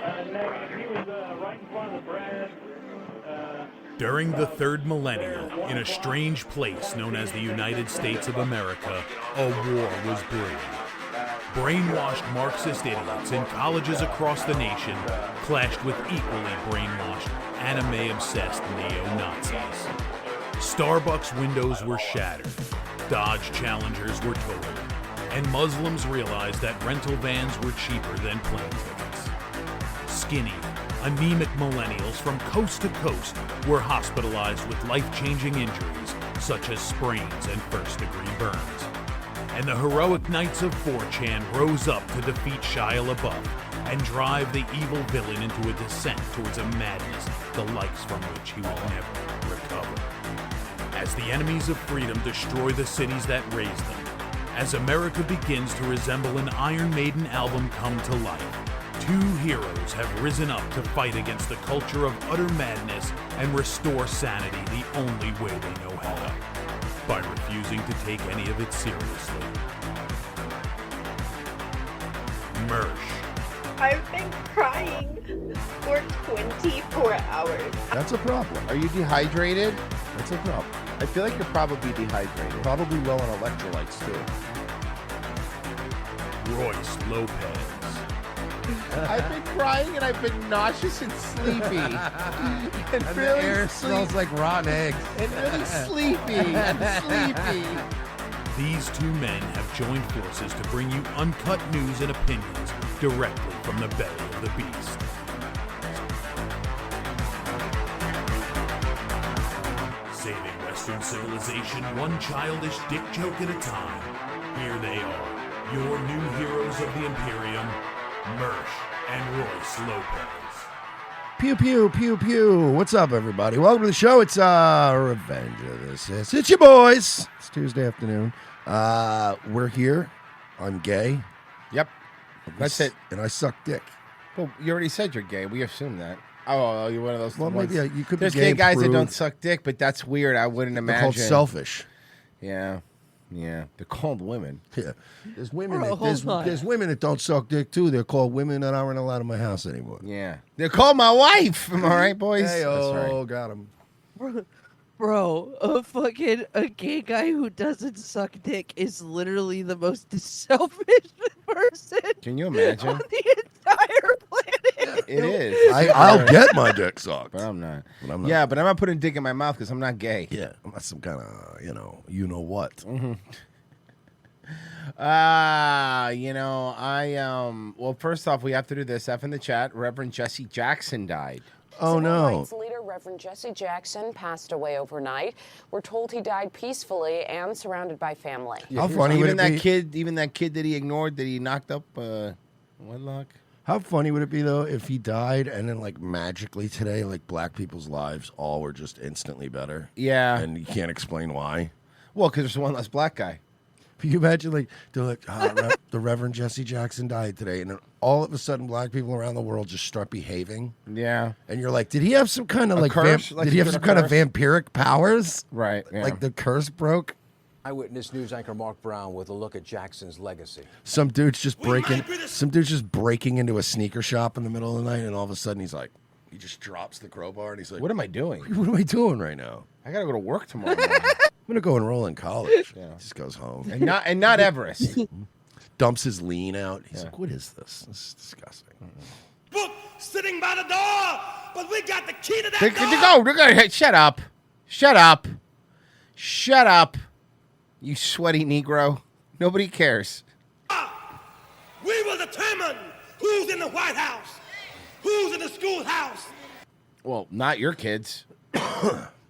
Negative. He was right in front of the Brad. During the third millennium, in a strange place known as the United States of America, a war was brewing. Brainwashed Marxist idiots in colleges across the nation clashed with equally brainwashed, anime-obsessed neo-Nazis. Starbucks windows were shattered, Dodge Challengers were totaled, and Muslims realized that rental vans were cheaper than plane tickets. Skinny, anemic millennials from coast to coast were hospitalized with life-changing injuries such as sprains and first-degree burns. And the heroic knights of 4chan rose up to defeat Shia LaBeouf and drive the evil villain into a descent towards a madness the likes from which he will never recover. As the enemies of freedom destroy the cities that raised them, as America begins to resemble an Iron Maiden album come to life, two heroes have risen up to fight against the culture of utter madness and restore sanity the only way they know how, by refusing to take any of it seriously. Mersh. I've been crying for 24 hours. That's a problem. Are you dehydrated? That's a problem. I feel like you're probably dehydrated. Probably low on electrolytes, too. Royce Lopez. I've been crying and I've been nauseous and sleepy. and And really the air smells like rotten eggs. And really sleepy. and sleepy. These two men have joined forces to bring you uncut news and opinions directly from the belly of the beast. Saving Western civilization one childish dick joke at a time. Here they are, your new heroes of the Imperium, Mersh and Royce Lopez. Pew, pew, pew, pew. What's up, everybody? Welcome to the show. It's Revenge of the Sith. It's your boys. It's Tuesday afternoon. We're here. I'm gay. Yep. That's it. And I suck dick. Well, you already said you're gay. We assume that. Oh, you're one of those. Well, ones. maybe you could There's be gay gay guys that prove- don't suck dick, but that's weird. I wouldn't They're imagine. called selfish. Yeah. Yeah. They're called women. Yeah. There's women, Bro, there's hold on. women that don't suck dick, too. They're called women that aren't allowed in my house anymore. Yeah. They're called my wife. Am I right, boys? Hey, That's right. oh, got him. Bro, a gay guy who doesn't suck dick is literally the most selfish person Can you imagine? on the entire planet. It is. I'll get my dick sucked. But I'm not. But I'm not. Yeah, but I'm not putting dick in my mouth because I'm not gay. Yeah, I'm not some kind of, you know what. Mm-hmm. Well, first off, we have to do this. F in the chat. Reverend Jesse Jackson died. Oh, Civil no. rights leader Reverend Jesse Jackson passed away overnight. We're told he died peacefully and surrounded by family. How funny would Even it that be? kid, even that kid that he ignored, that he knocked up wedlock. How funny would it be, though, if he died and then, like, magically today, like, black people's lives all were just instantly better? Yeah. And you can't explain why. Well, because there's one less black guy. Can you imagine, like, they're like, the Reverend Jesse Jackson died today, and then all of a sudden, black people around the world just start behaving, Yeah. and you're like, did he have some kind of A like, curse? Like did he have he's some got a kind of vampiric powers? Right. Yeah. Like the curse broke? Eyewitness News anchor Mark Brown with a look at Jackson's legacy. Some dude's just breaking into a sneaker shop in the middle of the night, and all of a sudden he's like, he just drops the crowbar, and he's like, What am I doing? what am I doing right now? I gotta go to work tomorrow morning. I'm gonna go enroll in college. Yeah. Just goes home. and not Everest. Dumps his lean out. He's like, what is this? This is disgusting. Book sitting by the door, but we got the key to that They're door. gonna hey, shut up. Shut up. Shut up. You sweaty Negro. Nobody cares. We will determine who's in the White House, who's in the schoolhouse. Well, not your kids.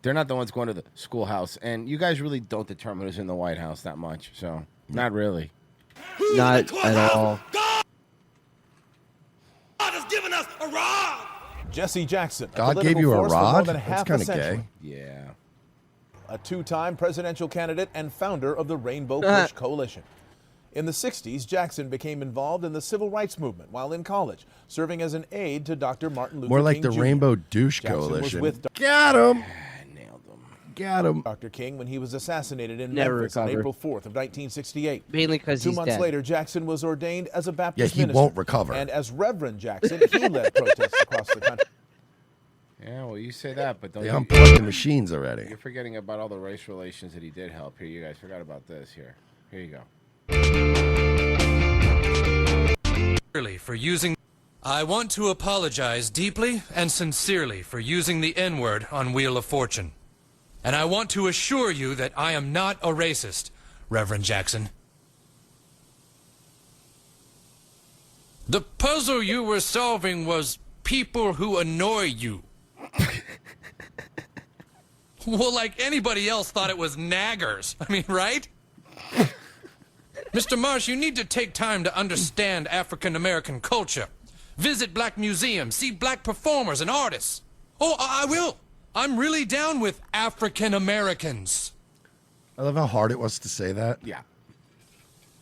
They're not the ones going to the schoolhouse. And you guys really don't determine who's in the White House that much. So, not really. Who's Not in the at courthouse? all. God has given us a rod. Jesse Jackson. God gave you a rod? That's kind of century. gay. Yeah. A two-time presidential candidate and founder of the Rainbow Push Coalition. In the 60s, Jackson became involved in the civil rights movement while in college, serving as an aide to Dr. Martin Luther More like King the Jr. Rainbow Douche Jackson was Coalition. with Got him. Nailed them. Back at him. Dr. King when he was assassinated in Never Memphis on recover. April 4th of 1968. Mainly because 2 he's months dead. later, Jackson was ordained as a Baptist he minister. won't recover. And as Reverend Jackson, he led protests across the country. Yeah, well, you say that, but don't They you? unplugged the machines already. You're forgetting about all the race relations that he did help. Here, you guys forgot about this. Here you go. For using. I want to apologize deeply and sincerely for using the N-word on Wheel of Fortune. And I want to assure you that I am not a racist, Reverend Jackson. The puzzle you were solving was people who annoy you. Well, like anybody else thought it was naggers. I mean, right? Mr. Marsh, you need to take time to understand African American culture. Visit black museums, see black performers and artists. Oh, I will. I'm really down with African Americans. I love how hard it was to say that. Yeah.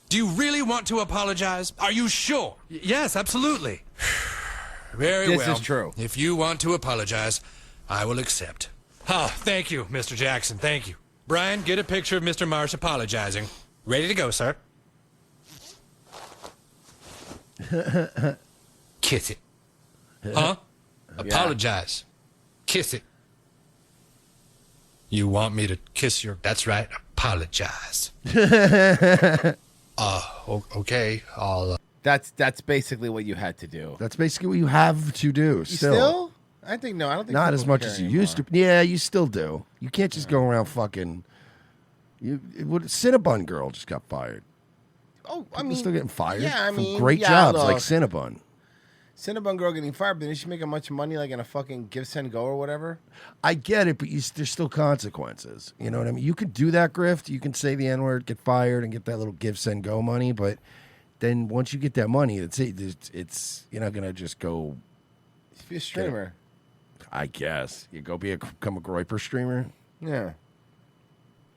Do you really want to apologize? Are you sure? Yes, absolutely. Very well. This is true. If you want to apologize, I will accept. Ah, thank you, Mr. Jackson. Thank you. Brian, get a picture of Mr. Marsh apologizing. Ready to go, sir. Kiss it. Huh? Apologize. Kiss it. You want me to kiss your... That's right. Apologize. Okay. I'll... That's basically what you had to do. That's basically what you have to do. You Still, still? I think no. I don't think not people as much care as you anymore. used to. Yeah, you still do. You can't just go around fucking. Cinnabon girl just got fired. Oh, I People mean, still getting fired Yeah, I from mean, great yeah, jobs look, like Cinnabon. Cinnabon girl getting fired, but then she making much money, like in a fucking Give Send Go or whatever. I get it, but there's still consequences. You know what I mean? You can do that grift. You can say the N word, get fired, and get that little give, send, go money. But then once you get that money, it's you're not gonna just go. Be a streamer. I guess you go become a Groiper streamer. Yeah.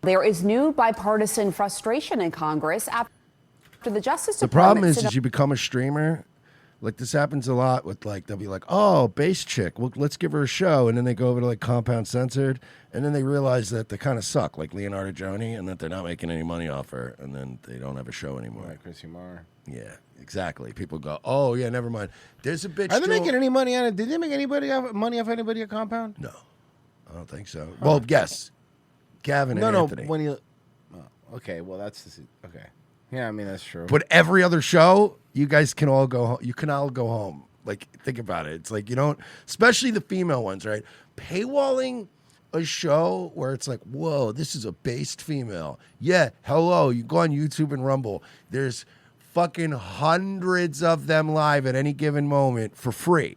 There is new bipartisan frustration in Congress after the Justice The Department. problem is you become a streamer. Like this happens a lot with they'll be like, oh, bass chick, well, let's give her a show, and then they go over to like Compound Censored, and then they realize that they kind of suck, like Leonardo Joni, and that they're not making any money off her, and then they don't have a show anymore. Like Chrissy Marr. Yeah, exactly. People go, oh yeah, never mind. There's a bitch. Are they still- making any money on it? Did they make money off anybody at Compound? No, I don't think so. Well, yes, Gavin and Anthony. When you. Oh, okay, well okay. Yeah, I mean that's true. But every other show, you guys can all go home. You can all go home. Like, think about it. It's like you don't, especially the female ones, right? Paywalling a show where it's like, whoa, this is a based female. Yeah, hello. You go on YouTube and Rumble. There's fucking hundreds of them live at any given moment for free.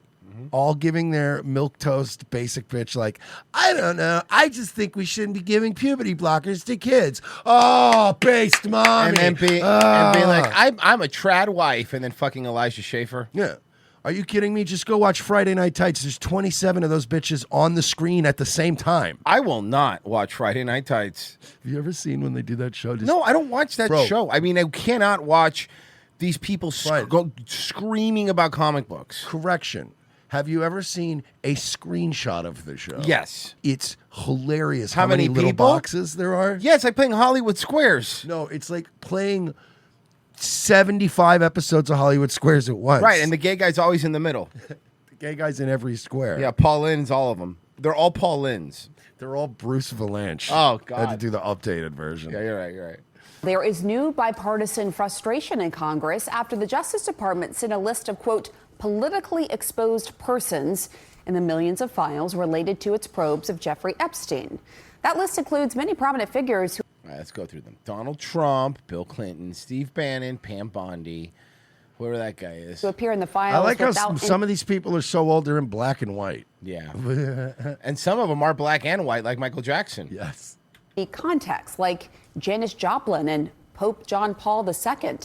All giving their milquetoast basic bitch like, I don't know. I just think we shouldn't be giving puberty blockers to kids. Oh, based mommy. and being like, I'm a trad wife, and then fucking Elijah Schaefer. Yeah. Are you kidding me? Just go watch Friday Night Tights. There's 27 of those bitches on the screen at the same time. I will not watch Friday Night Tights. Have you ever seen when they do that show? No, I don't watch that Bro. show. I mean, I cannot watch these people screaming about comic books. Correction. Have you ever seen a screenshot of the show? Yes. It's hilarious How many little people? boxes there are. Yeah, it's like playing Hollywood Squares. No, it's like playing 75 episodes of Hollywood Squares at once. Right, and the gay guy's always in the middle. The gay guy's in every square. Yeah, Paul Lynn's, all of them. They're all Paul Lynn's. They're all Bruce Valanche. Oh, I had to God. do the updated version. Yeah, you're right. There is new bipartisan frustration in Congress after the Justice Department sent a list of, quote, politically exposed persons in the millions of files related to its probes of Jeffrey Epstein. That list includes many prominent figures who. All right, let's go through them. Donald Trump, Bill Clinton, Steve Bannon, Pam Bondi, whoever that guy is. To appear in the files I like how without some of these people are so old they're in black and white. Yeah. And some of them are black and white, like Michael Jackson. Yes. any context, like Janis Joplin and Pope John Paul II.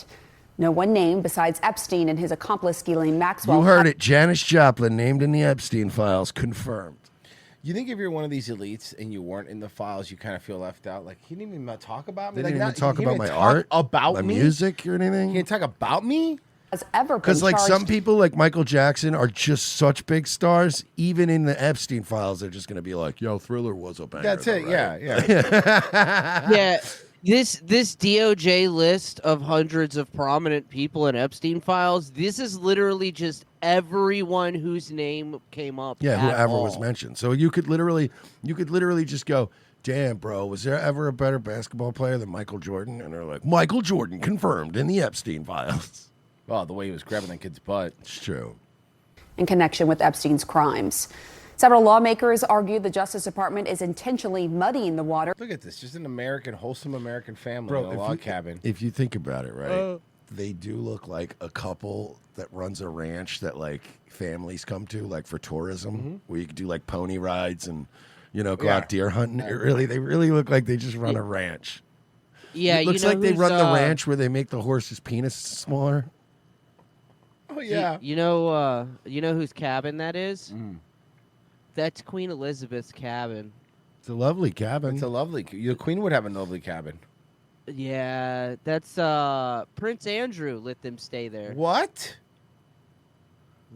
No one name besides Epstein and his accomplice Ghislaine Maxwell. You heard it. Janis Joplin named in the Epstein files. Confirmed. You think if you're one of these elites and you weren't in the files, you kind of feel left out? Like, he didn't even talk about me? They didn't like, even talk he about didn't my talk art, about my me? music, or anything. He didn't talk about me? has ever been Because like charged. some people, like Michael Jackson, are just such big stars. Even in the Epstein files, they're just going to be like, "Yo, Thriller was a banger." That's it. though, Yeah, right?" yeah. Yeah, this DOJ list of hundreds of prominent people in Epstein files. This is literally just everyone whose name came up. Yeah, at whoever all. was mentioned. So you could literally just go, "Damn, bro, was there ever a better basketball player than Michael Jordan?" And they're like, "Michael Jordan confirmed in the Epstein files." Well, the way he was grabbing that kid's butt. It's true. In connection with Epstein's crimes. Several lawmakers argue the Justice Department is intentionally muddying the water. Look at this. Just an American, wholesome American family Bro, in a log cabin. If you think about it, right, they do look like a couple that runs a ranch that like families come to, like for tourism, where you could do like pony rides and go Yeah. out deer hunting. They really look like they just run a ranch. Yeah, it looks you know like they who's, run the ranch where they make the horse's penis smaller. Oh yeah. You know whose cabin that is? Mm. That's Queen Elizabeth's cabin. It's a lovely cabin. It's a lovely. The Queen would have a lovely cabin. Yeah, that's Prince Andrew let them stay there. What?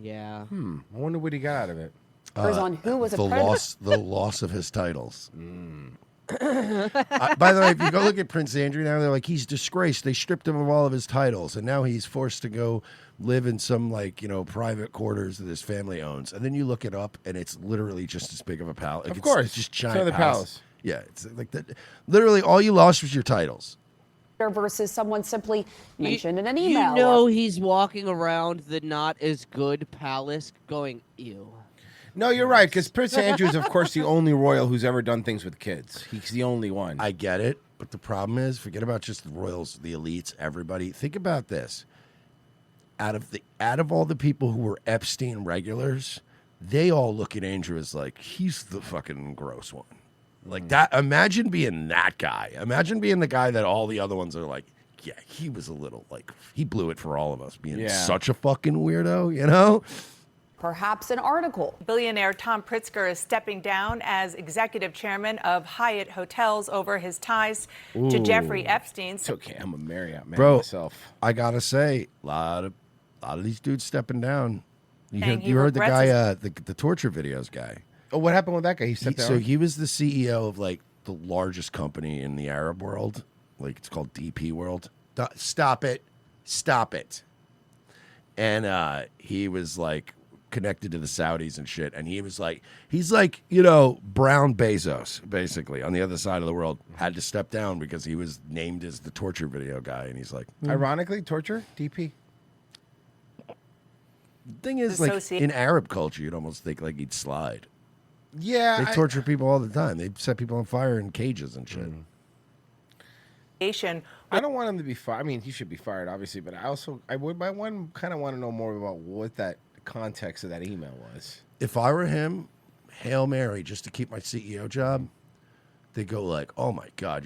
Yeah. I wonder what he got out of it. On who was a the predator. loss of his titles. By the way, if you go look at Prince Andrew now, they're like, he's disgraced. They stripped him of all of his titles, and now he's forced to go live in some private quarters that his family owns. And then you look it up, and it's literally just as big of a palace. Of course. it's just It's giant another palace. Yeah, it's like that. Literally, all you lost was your titles. Versus someone simply mentioned in an email. You know he's walking around the not as good palace going, ew. No, you're right, because Prince Andrew is, of course, the only royal who's ever done things with kids. He's the only one. I get it, but the problem is, forget about just the royals, the elites, everybody. Think about this. Out of all the people who were Epstein regulars, they all look at Andrew as like he's the fucking gross one. Like that. Imagine being that guy. Imagine being the guy that all the other ones are like, yeah, he was a little like he blew it for all of us, being such a fucking weirdo, you know? Perhaps an article. Billionaire Tom Pritzker is stepping down as executive chairman of Hyatt Hotels over his ties to Jeffrey Epstein. It's okay. I'm a Marriott man Bro, myself. I gotta say, a lot of these dudes stepping down. Saying he You heard the regrets guy, the torture videos guy. Oh, what happened with that guy? He stepped down. So he was the CEO of like the largest company in the Arab world. Like it's called DP World. Stop it. And he was like connected to the Saudis and shit. And he's like, Brown Bezos, basically, on the other side of the world, had to step down because he was named as the torture video guy. And he's like, Ironically, torture? DP? The thing is, like Associate- in Arab culture, you'd almost think like he'd slide. Yeah. They torture people all the time. They set people on fire in cages and shit. I don't want him to be fired. I mean, he should be fired, obviously, but I kind of want to know more about what that context of that email was. If I were him, Hail Mary, just to keep my CEO job, they go like, "Oh my God,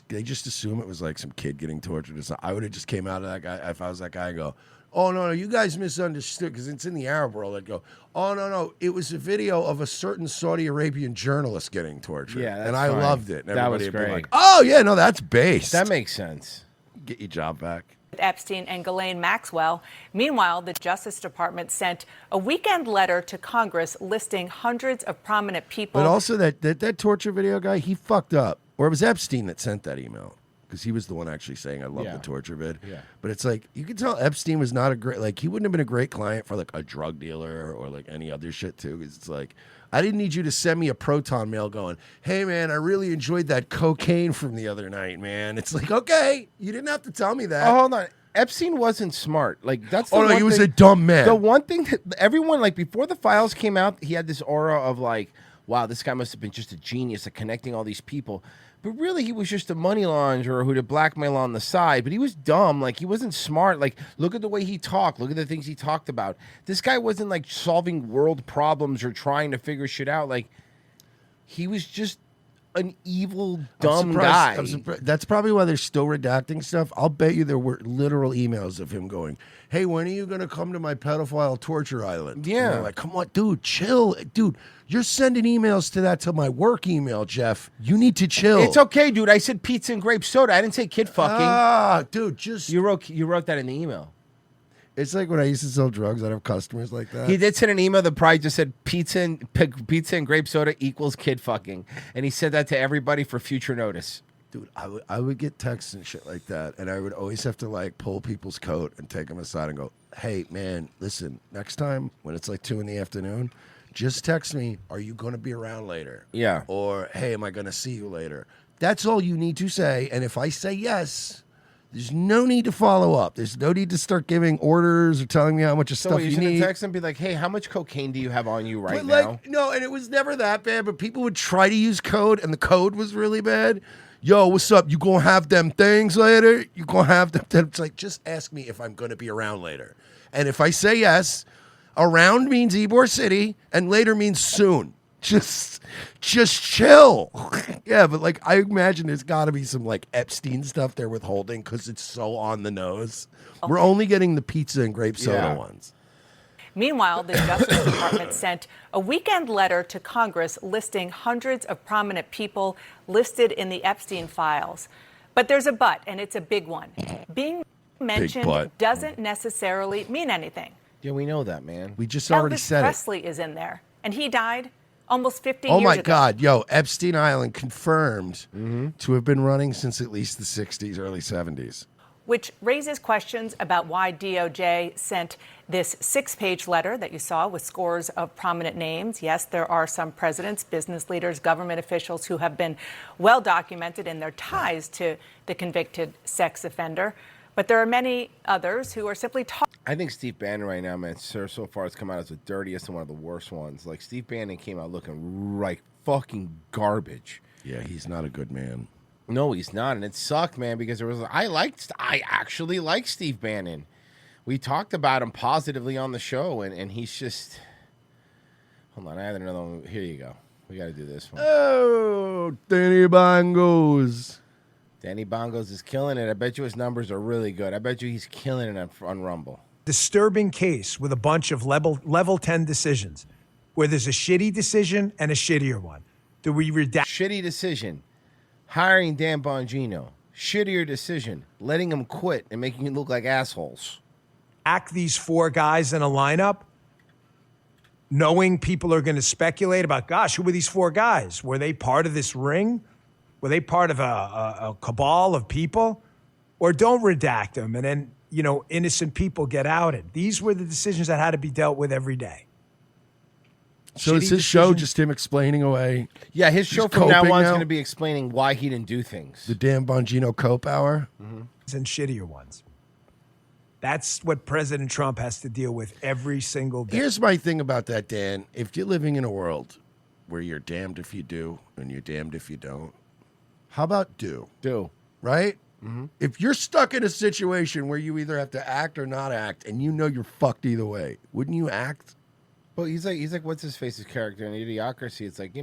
they just assume it was like some kid getting tortured." Or something. I would have just came out of that guy if I was that guy and go, "Oh no, you guys misunderstood," because it's in the Arab world. I'd go, "Oh no, it was a video of a certain Saudi Arabian journalist getting tortured." Yeah, that's and I fine. loved it. And That was everybody would be great. like, "Oh yeah, no, that's based. That makes sense. Get your job back." Epstein and Ghislaine Maxwell. Meanwhile, the Justice Department sent a weekend letter to Congress listing hundreds of prominent people. But also that torture video guy, he fucked up. Or it was Epstein that sent that email. Because he was the one actually saying, "I love Yeah. the torture vid." Yeah. But it's like, you can tell Epstein was not a great, like, he wouldn't have been a great client for, like, a drug dealer or, like, any other shit, too. Because it's like, I didn't need you to send me a Proton mail going, "Hey, man, I really enjoyed that cocaine from the other night, man." It's like, okay, you didn't have to tell me that. Oh, hold on. Epstein wasn't smart. Like that's. The Oh, no, one he was thing- a dumb man. The one thing that everyone like before the files came out, he had this aura of like, wow, this guy must have been just a genius at connecting all these people. But really, he was just a money launderer who did blackmail on the side. But he was dumb. Like he wasn't smart. Like look at the way he talked. Look at the things he talked about. This guy wasn't like solving world problems or trying to figure shit out. Like he was just an evil, dumb guy. That's probably why they're still redacting stuff. I'll bet you there were literal emails of him going, "Hey, when are you going to come to my pedophile torture island?" Yeah. And they're like, "Come on, dude, chill. Dude, you're sending emails to my work email, Jeff. You need to chill." It's okay, dude. I said pizza and grape soda. I didn't say kid fucking. Ah, dude, just you wrote that in the email. It's like when I used to sell drugs, I'd have customers like that. He did send an email that probably just said pizza and grape soda equals kid fucking, and he said that to everybody for future notice. Dude, I would get texts and shit like that, and I would always have to like pull people's coat and take them aside and go, "Hey, man, listen, next time when it's like 2 p.m, just text me. Are you going to be around later? Yeah. Or hey, am I going to see you later? That's all you need to say. And if I say yes, there's no need to follow up. There's no need to start giving orders or telling me how much of So stuff you're you gonna need. text and be like, "Hey, how much cocaine do you have on you right But now?" like, no, and it was never that bad, but people would try to use code, and the code was really bad. Yo, what's up? You gonna have them things later? You gonna have them? It's like, just ask me if I'm gonna be around later. And if I say yes, around means Ybor City, and later means soon. Just chill. Yeah, but like, I imagine there's got to be some like Epstein stuff they're withholding because it's so on the nose. We're only getting the pizza and grape soda ones. Meanwhile, the Justice Department sent a weekend letter to Congress listing hundreds of prominent people listed in the Epstein files. But there's a but, and it's a big one. Being mentioned doesn't necessarily mean anything. Yeah, we know that, man. We just already Elvis said Presley is in there, and he died almost 50 it. Oh years my ago. God, yo, Epstein Island confirmed to have been running since at least the 60s, early 70s. Which raises questions about why DOJ sent this 6-page letter that you saw with scores of prominent names. Yes, there are some presidents, business leaders, government officials who have been well documented in their ties to the convicted sex offender. But there are many others who are simply I think Steve Bannon right now, man, so far it's come out as the dirtiest and one of the worst ones. Like, Steve Bannon came out looking like fucking garbage. Yeah, he's not a good man. No, he's not, and it sucked, man, because I actually like Steve Bannon. We talked about him positively on the show, and he's just. Hold on, I had another one. Here you go. We got to do this one. Oh, Danny Bongos. Danny Bongos is killing it. I bet you his numbers are really good. I bet you he's killing it on Rumble. Disturbing case with a bunch of level 10 decisions, where there's a shitty decision and a shittier one. Do we redact? Shitty decision. Hiring Dan Bongino. Shittier decision. Letting him quit and making him look like assholes. Act these 4 guys in a lineup, knowing people are going to speculate about, gosh, who were these 4 guys? Were they part of this ring? Were they part of a cabal of people? Or don't redact them and then, innocent people get outed. These were the decisions that had to be dealt with every day. So is his show just him explaining away? Yeah, his show from now on is going to be explaining why he didn't do things. The Dan Bongino Cope Hour? And shittier ones. That's what President Trump has to deal with every single day. Here's my thing about that, Dan. If you're living in a world where you're damned if you do and you're damned if you don't, how about do? Do. Right? If you're stuck in a situation where you either have to act or not act and you know you're fucked either way, wouldn't you act? Well, he's like, what's his face's character in Idiocracy? It's like,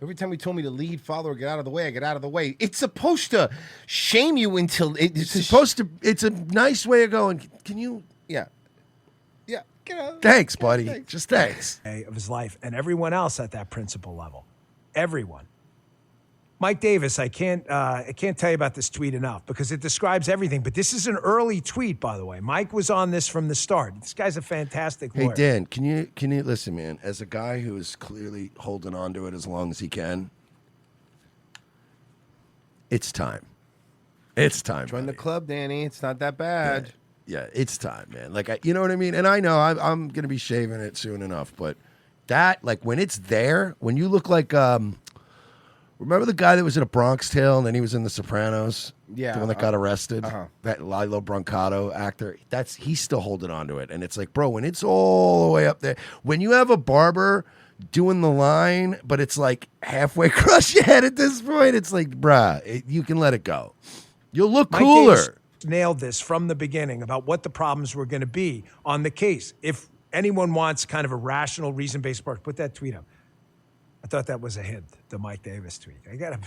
every time he told me to lead, follow, or get out of the way, I get out of the way. It's supposed to shame you until it's supposed to. It's a nice way of going. Can you? Yeah. Yeah. Get out. Thanks, buddy. Just thanks. Of his life and everyone else at that principal level. Everyone. Mike Davis, I can't tell you about this tweet enough because it describes everything. But this is an early tweet, by the way. Mike was on this from the start. This guy's a fantastic lawyer. Hey, Dan, can you listen, man? As a guy who is clearly holding on to it as long as he can, it's time. It's time. Join the club, Danny. It's not that bad. Yeah, it's time, man. Like, you know what I mean? And I know I'm going to be shaving it soon enough, but that, like, when it's there, when you look like, remember the guy that was in A Bronx Tale and then he was in The Sopranos? Yeah. The one that got arrested? Uh-huh. That Lilo Brancato actor? He's still holding on to it. And it's like, bro, when it's all the way up there, when you have a barber doing the line, but it's like halfway across your head at this point, it's like, bruh, you can let it go. You'll look Mike cooler. Davis nailed this from the beginning about what the problems were going to be on the case. If anyone wants kind of a rational, reason-based approach, put that tweet up. I thought that was a hint, the Mike Davis tweet. I got him.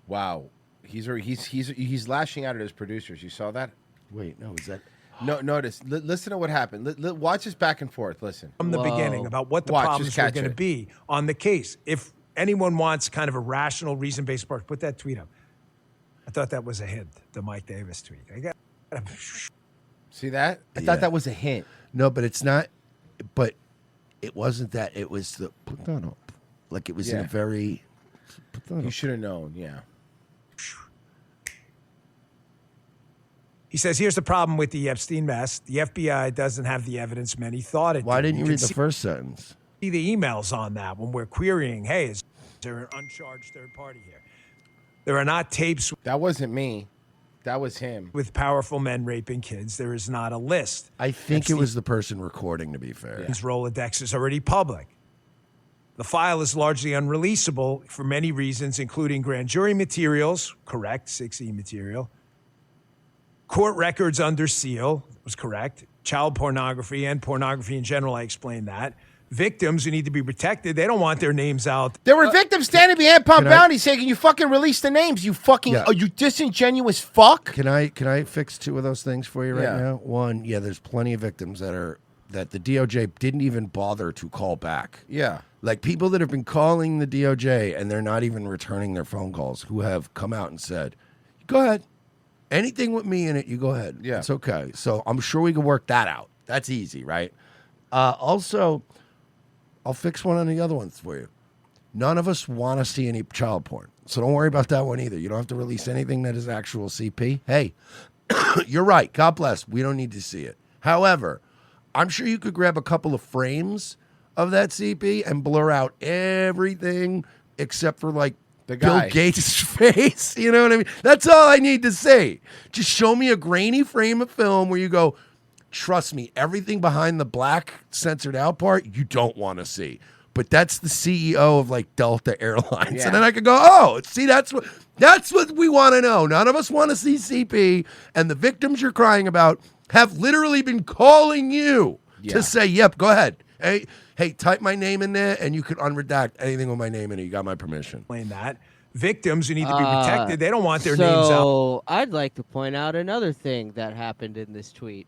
Wow, he's lashing out at his producers. You saw that? Wait, no, is that? No, notice. Listen to what happened. Watch this back and forth. Listen from the beginning about what the problems were going to be on the case. If anyone wants kind of a rational, reason-based approach, put that tweet up. I thought that was a hint, the Mike Davis tweet. I got him. See that? I thought that was a hint. No, but it's not. But it wasn't that. It was the put that up. Like it was in a very. You should have known. Yeah. He says, here's the problem with the Epstein mess. The FBI doesn't have the evidence many thought it Why did. didn't you read the first sentence? See the emails on that when we're querying, hey, is there an uncharged third party here? There are not tapes. That wasn't me. That was him. With powerful men raping kids. There is not a list. I think it was the person recording, to be fair. His Rolodex is already public. The file is largely unreleasable for many reasons, including grand jury materials, correct, 6E material, court records under seal, was correct, child pornography and pornography in general, I explained that. Victims who need to be protected, they don't want their names out. There were victims standing behind Pump Can I- Bounty saying, "Can you fucking release the names? You fucking, Yeah. you disingenuous fuck." Can I fix two of those things for you right Yeah. now? One, there's plenty of victims that the DOJ didn't even bother to call back. Yeah. Like people that have been calling the DOJ and they're not even returning their phone calls, who have come out and said, "Go ahead, anything with me in it, you go ahead. Yeah. It's okay." So I'm sure we can work that out. That's easy, right? Also, I'll fix one on the other ones for you. None of us want to see any child porn. So don't worry about that one either. You don't have to release anything that is actual CP. Hey, you're right. God bless. We don't need to see it. However, I'm sure you could grab a couple of frames of that CP and blur out everything except for like Bill guy. Gates' face. You know what I mean? That's all I need to say. Just show me a grainy frame of film where you go, trust me, everything behind the black censored out part you don't want to see. But that's the CEO of like Delta Airlines. Yeah. And then I could go, oh, see, that's what we want to know. None of us want to see CP. And the victims you're crying about have literally been calling you to say, yep, go ahead. Hey, type my name in there and you can unredact anything with my name in it. You got my permission. Explain that. Victims who need to be protected, they don't want their names out. So I'd like to point out another thing that happened in this tweet.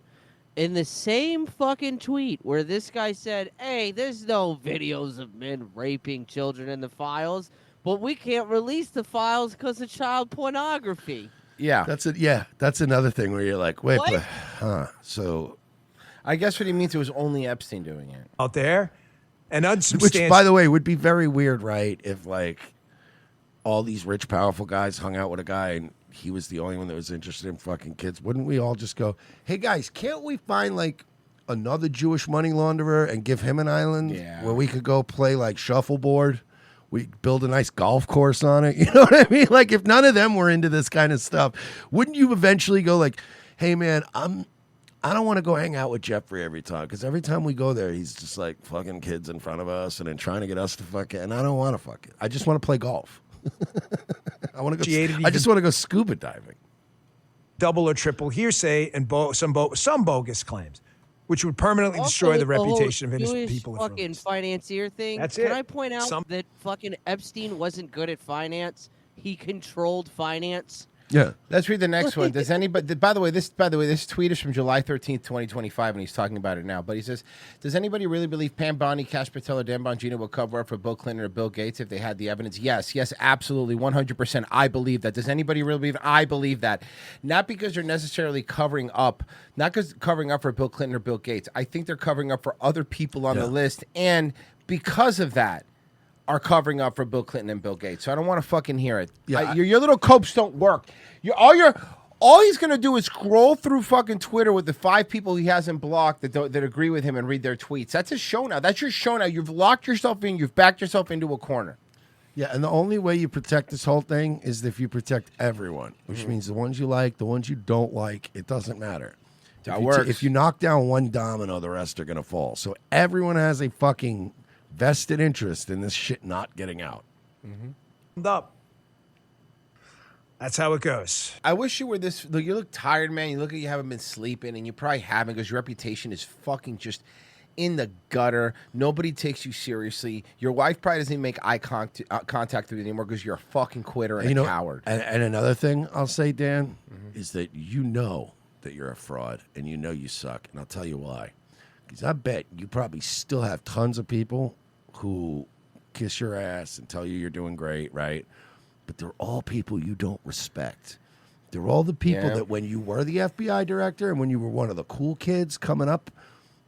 In the same fucking tweet where this guy said, hey, there's no videos of men raping children in the files, but we can't release the files because of child pornography. Yeah. That's another thing where you're like, wait, What? but, so I guess what he means it was only Epstein doing it. Out there. And which, unsubstantiated. by the way, would be very weird, right? If like all these rich, powerful guys hung out with a guy and he was the only one that was interested in fucking kids. Wouldn't we all just go, hey guys, can't we find like another Jewish money launderer and give him an island where we could go play like shuffleboard? We build a nice golf course on it. You know what I mean? Like if none of them were into this kind of stuff, wouldn't you eventually go like, hey man, I don't want to go hang out with Jeffrey every time because every time we go there, he's just like fucking kids in front of us and then trying to get us to fuck it. And I don't want to fuck it. I just want to play golf. I want to go. I just want to go scuba diving. Double or triple hearsay and some bogus claims, which would permanently destroy the reputation of innocent Jewish people. if fucking financier thing. That's Can it. I point out that fucking Epstein wasn't good at finance? He controlled finance. Yeah. Let's read the next one. Does anybody? By the way, this tweet is from July 13th, 2025, and he's talking about it now. But he says, "Does anybody really believe Pam Bondi, Cash Patel, or Dan Bongino will cover up for Bill Clinton or Bill Gates if they had the evidence?" Yes, absolutely, 100%. I believe that. Does anybody really believe? I believe that. Not because they're necessarily covering up, not because covering up for Bill Clinton or Bill Gates. I think they're covering up for other people on the list, and because of that, are covering up for Bill Clinton and Bill Gates. So I don't want to fucking hear it. Yeah, Your little copes don't work. All he's gonna do is scroll through fucking Twitter with the 5 people he hasn't blocked that agree with him and read their tweets. That's his show now. That's your show now. You've locked yourself in. You've backed yourself into a corner. Yeah, and the only way you protect this whole thing is if you protect everyone, which means the ones you like, the ones you don't like, it doesn't matter. That works. If you knock down one domino, the rest are going to fall. So everyone has a fucking vested interest in this shit not getting out. Up. That's how it goes. I wish you were this. Look, you look tired, man. You look like you haven't been sleeping, and you probably haven't because your reputation is fucking just in the gutter. Nobody takes you seriously. Your wife probably doesn't even make eye contact with you anymore because you're a fucking quitter and a coward. And another thing I'll say, Dan, is that you know that you're a fraud and you know you suck. And I'll tell you why. Because I bet you probably still have tons of people who kiss your ass and tell you you're doing great, right? But they're all people you don't respect. They're all the people Yeah. that when you were the FBI director and when you were one of the cool kids coming up,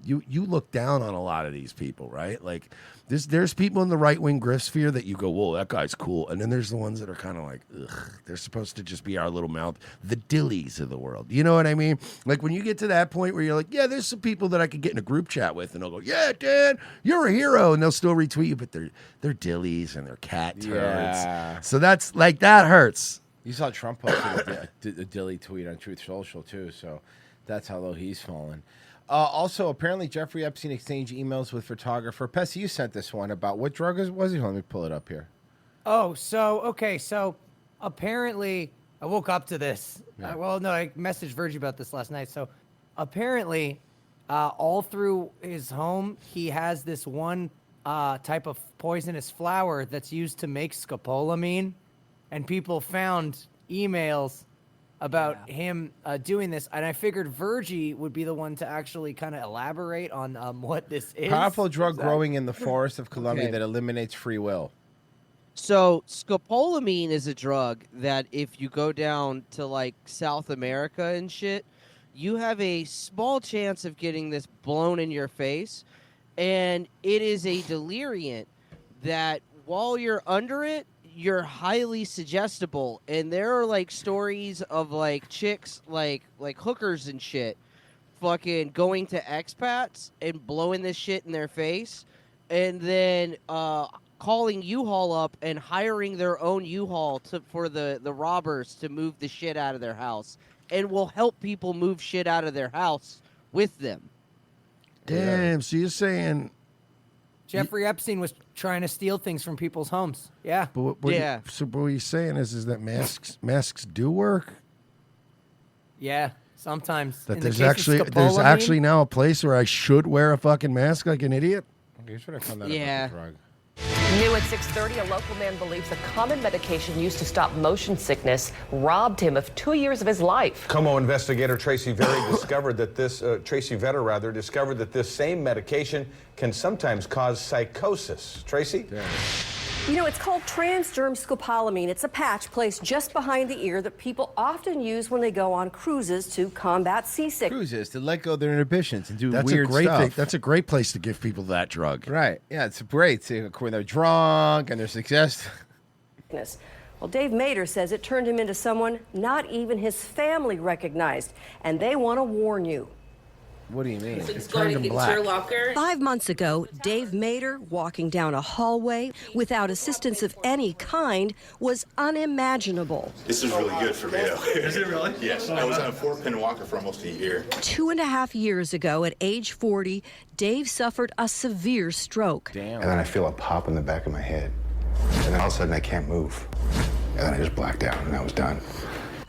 you look down on a lot of these people, right? Like there's people in the right-wing grift sphere that you go, whoa, that guy's cool. And then there's the ones that are kind of like, ugh, they're supposed to just be our little mouth, the dillies of the world. You know what I mean? Like when you get to that point where you're like, yeah, there's some people that I could get in a group chat with and they'll go, yeah, Dan, you're a hero. And they'll still retweet you, but they're dillies and they're cat turds. Yeah. So that's like, that hurts. You saw Trump posted a Dilly tweet on Truth Social, too, so that's how low he's fallen. Also, apparently, Jeffrey Epstein exchanged emails with photographer. Pessy, you sent this one about what drug was he? Let me pull it up here. Oh, so apparently, I woke up to this. Yeah. I messaged Virgie about this last night. So apparently, all through his home, he has this one type of poisonous flower that's used to make scopolamine. And people found emails about him doing this. And I figured Virgie would be the one to actually kind of elaborate on what this is. Powerful drug growing in the forest of Colombia Okay. that eliminates free will. So scopolamine is a drug that if you go down to like South America and shit, you have a small chance of getting this blown in your face. And it is a deliriant that while you're under it, you're highly suggestible. And there are like stories of like chicks, like hookers and shit, fucking going to expats and blowing this shit in their face. And then, calling U-Haul up and hiring their own U-Haul for the robbers to move the shit out of their house, and will help people move shit out of their house with them. Damn, so you're saying... Jeffrey Epstein was trying to steal things from people's homes. Yeah. But what you're saying is that masks do work? Yeah, sometimes. That In the there's case of there's scopolamine- actually now a place where I should wear a fucking mask like an idiot? Okay, should have found that Yeah. about the drug. New at 6:30, a local man believes a common medication used to stop motion sickness robbed him of 2 years of his life. Como investigator Tracy Vetter discovered that this same medication can sometimes cause psychosis. Tracy? You know, it's called transderm scopolamine. It's a patch placed just behind the ear that people often use when they go on cruises to combat seasickness. Cruises to let go of their inhibitions and do That's weird a great stuff. thing. That's a great place to give people that drug. Right. Yeah, it's great. See, when they're drunk and they're successful. Well, Dave Mader says it turned him into someone not even his family recognized, and they want to warn you. What do you mean? It's going into your locker. 5 months ago, Dave Mader, walking down a hallway without assistance of any kind, was unimaginable. This is really good for me, though. Is it really? Yes. I was on a 4-pin walker for almost a year. 2.5 years ago, at age 40, Dave suffered a severe stroke. And then I feel a pop in the back of my head. And then all of a sudden I can't move. And then I just blacked out and I was done.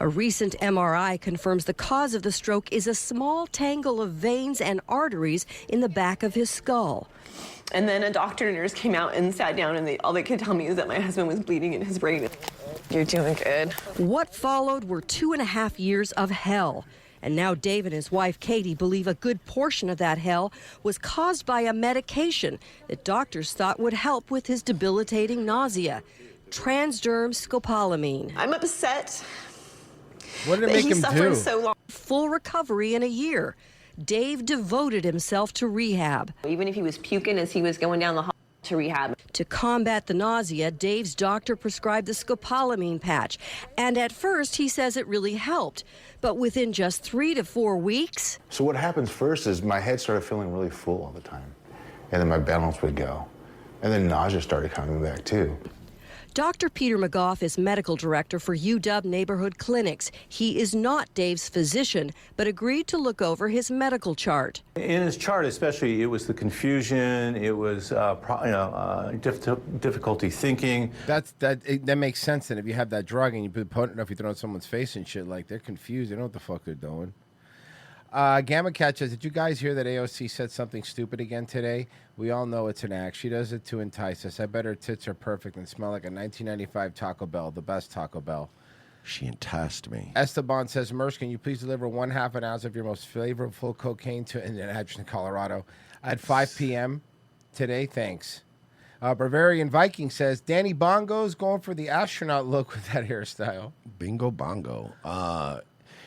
A recent MRI confirms the cause of the stroke is a small tangle of veins and arteries in the back of his skull. And then a doctor and nurse came out and sat down, and all they could tell me is that my husband was bleeding in his brain. You're doing good. What followed were 2.5 years of hell. And now Dave and his wife, Katie, believe a good portion of that hell was caused by a medication that doctors thought would help with his debilitating nausea. Transderm scopolamine. I'm upset. What did it that make he him suffered do? so long. Full recovery in a year. Dave devoted himself to rehab. Even if he was puking as he was going down the hall to rehab. To combat the nausea, Dave's doctor prescribed the scopolamine patch. And at first, he says it really helped. But within just 3 to 4 weeks, So what happens first is my head started feeling really full all the time. And then my balance would go. And then nausea started coming back too. Dr. Peter McGough is medical director for UW Neighborhood Clinics. He is not Dave's physician, but agreed to look over his medical chart. In his chart, especially, it was the confusion. It was difficulty thinking. That makes sense. Then if you have that drug and you put it up, you throw it on someone's face and shit, like they're confused. They don't know what the fuck they're doing. Gamma Cat says, did you guys hear that AOC said something stupid again today? We all know it's an act. She does it to entice us. I bet her tits are perfect and smell like a 1995 Taco Bell, the best Taco Bell. She enticed me. Esteban says, Merce, can you please deliver 1/2 ounce of your most flavorful cocaine to an address in Colorado at 5 p.m. today? Thanks. Bavarian Viking says Danny Bongo's going for the astronaut look with that hairstyle. Bingo bongo.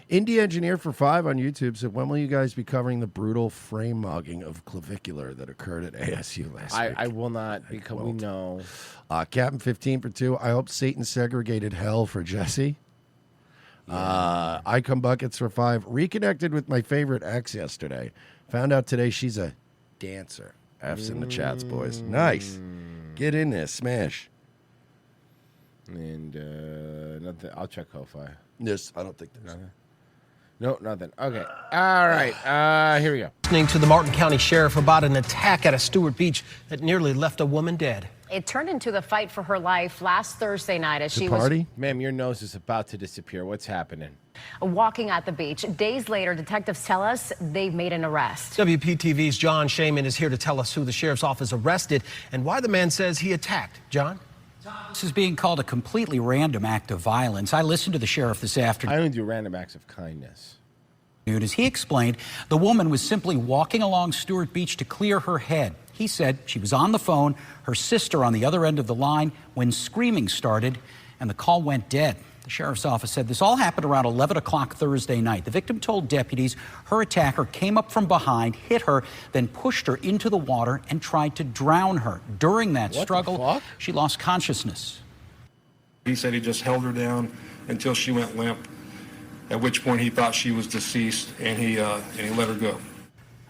Indie Engineer for 5 on YouTube said, when will you guys be covering the brutal frame mugging of Clavicular that occurred at ASU last week? I will not, because we know. Captain 15 for 2. I hope Satan segregated hell for Jesse. I Come Buckets for 5. Reconnected with my favorite ex yesterday. Found out today she's a dancer. F's in the chats, boys. Nice. Get in there. Smash. And nothing. I'll check Ko-Fi. Yes, I don't think there's nothing. No, nothing. Okay. All right. Here we go. Listening to the Martin County Sheriff about an attack at a Stewart Beach that nearly left a woman dead. It turned into the fight for her life last Thursday night as she was Ma'am, your nose is about to disappear. What's happening? walking at the beach. Days later, detectives tell us they've made an arrest. WPTV's John Shaman is here to tell us who the sheriff's office arrested and why the man says he attacked. John? This is being called a completely random act of violence. I listened to the sheriff this afternoon. I only do random acts of kindness. As he explained, the woman was simply walking along Stewart Beach to clear her head. He said she was on the phone, her sister on the other end of the line, when screaming started and the call went dead. The sheriff's office said this all happened around 11 o'clock Thursday night. The victim told deputies her attacker came up from behind, hit her, then pushed her into the water and tried to drown her. During that struggle, she lost consciousness. He said he just held her down until she went limp, at which point he thought she was deceased, and he let her go.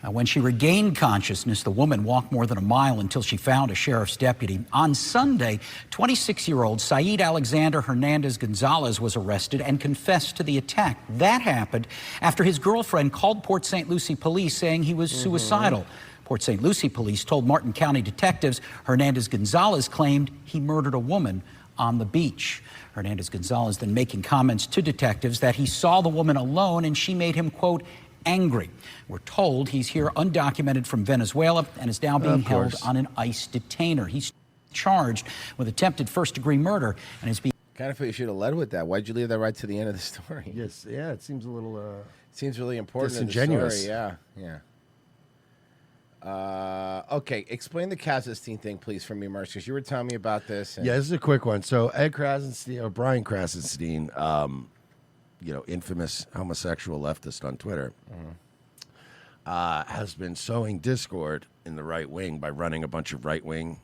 When she regained consciousness, the woman walked more than a mile until she found a sheriff's deputy. On Sunday, 26-year-old Saeed Alexander Hernandez Gonzalez was arrested and confessed to the attack. That happened after his girlfriend called Port St. Lucie police saying he was suicidal. Port St. Lucie police told Martin County detectives Hernandez Gonzalez claimed he murdered a woman on the beach. Hernandez Gonzalez then making comments to detectives that he saw the woman alone and she made him, quote, angry. We're told he's here undocumented from Venezuela and is now being held on an ICE detainer. He's charged with attempted first-degree murder and is being... Kind of feel you should have led with that. Why'd you leave that right to the end of the story? Yes, yeah, it seems a little... seems really important disingenuous. In the story. Yeah. Okay, explain the Kazakhstan thing, please, for me, Mark, because you were telling me about this. Yeah, this is a quick one. So Ed Krasenstein, or Brian Krasenstein, infamous homosexual leftist on Twitter, has been sowing discord in the right wing by running a bunch of right wing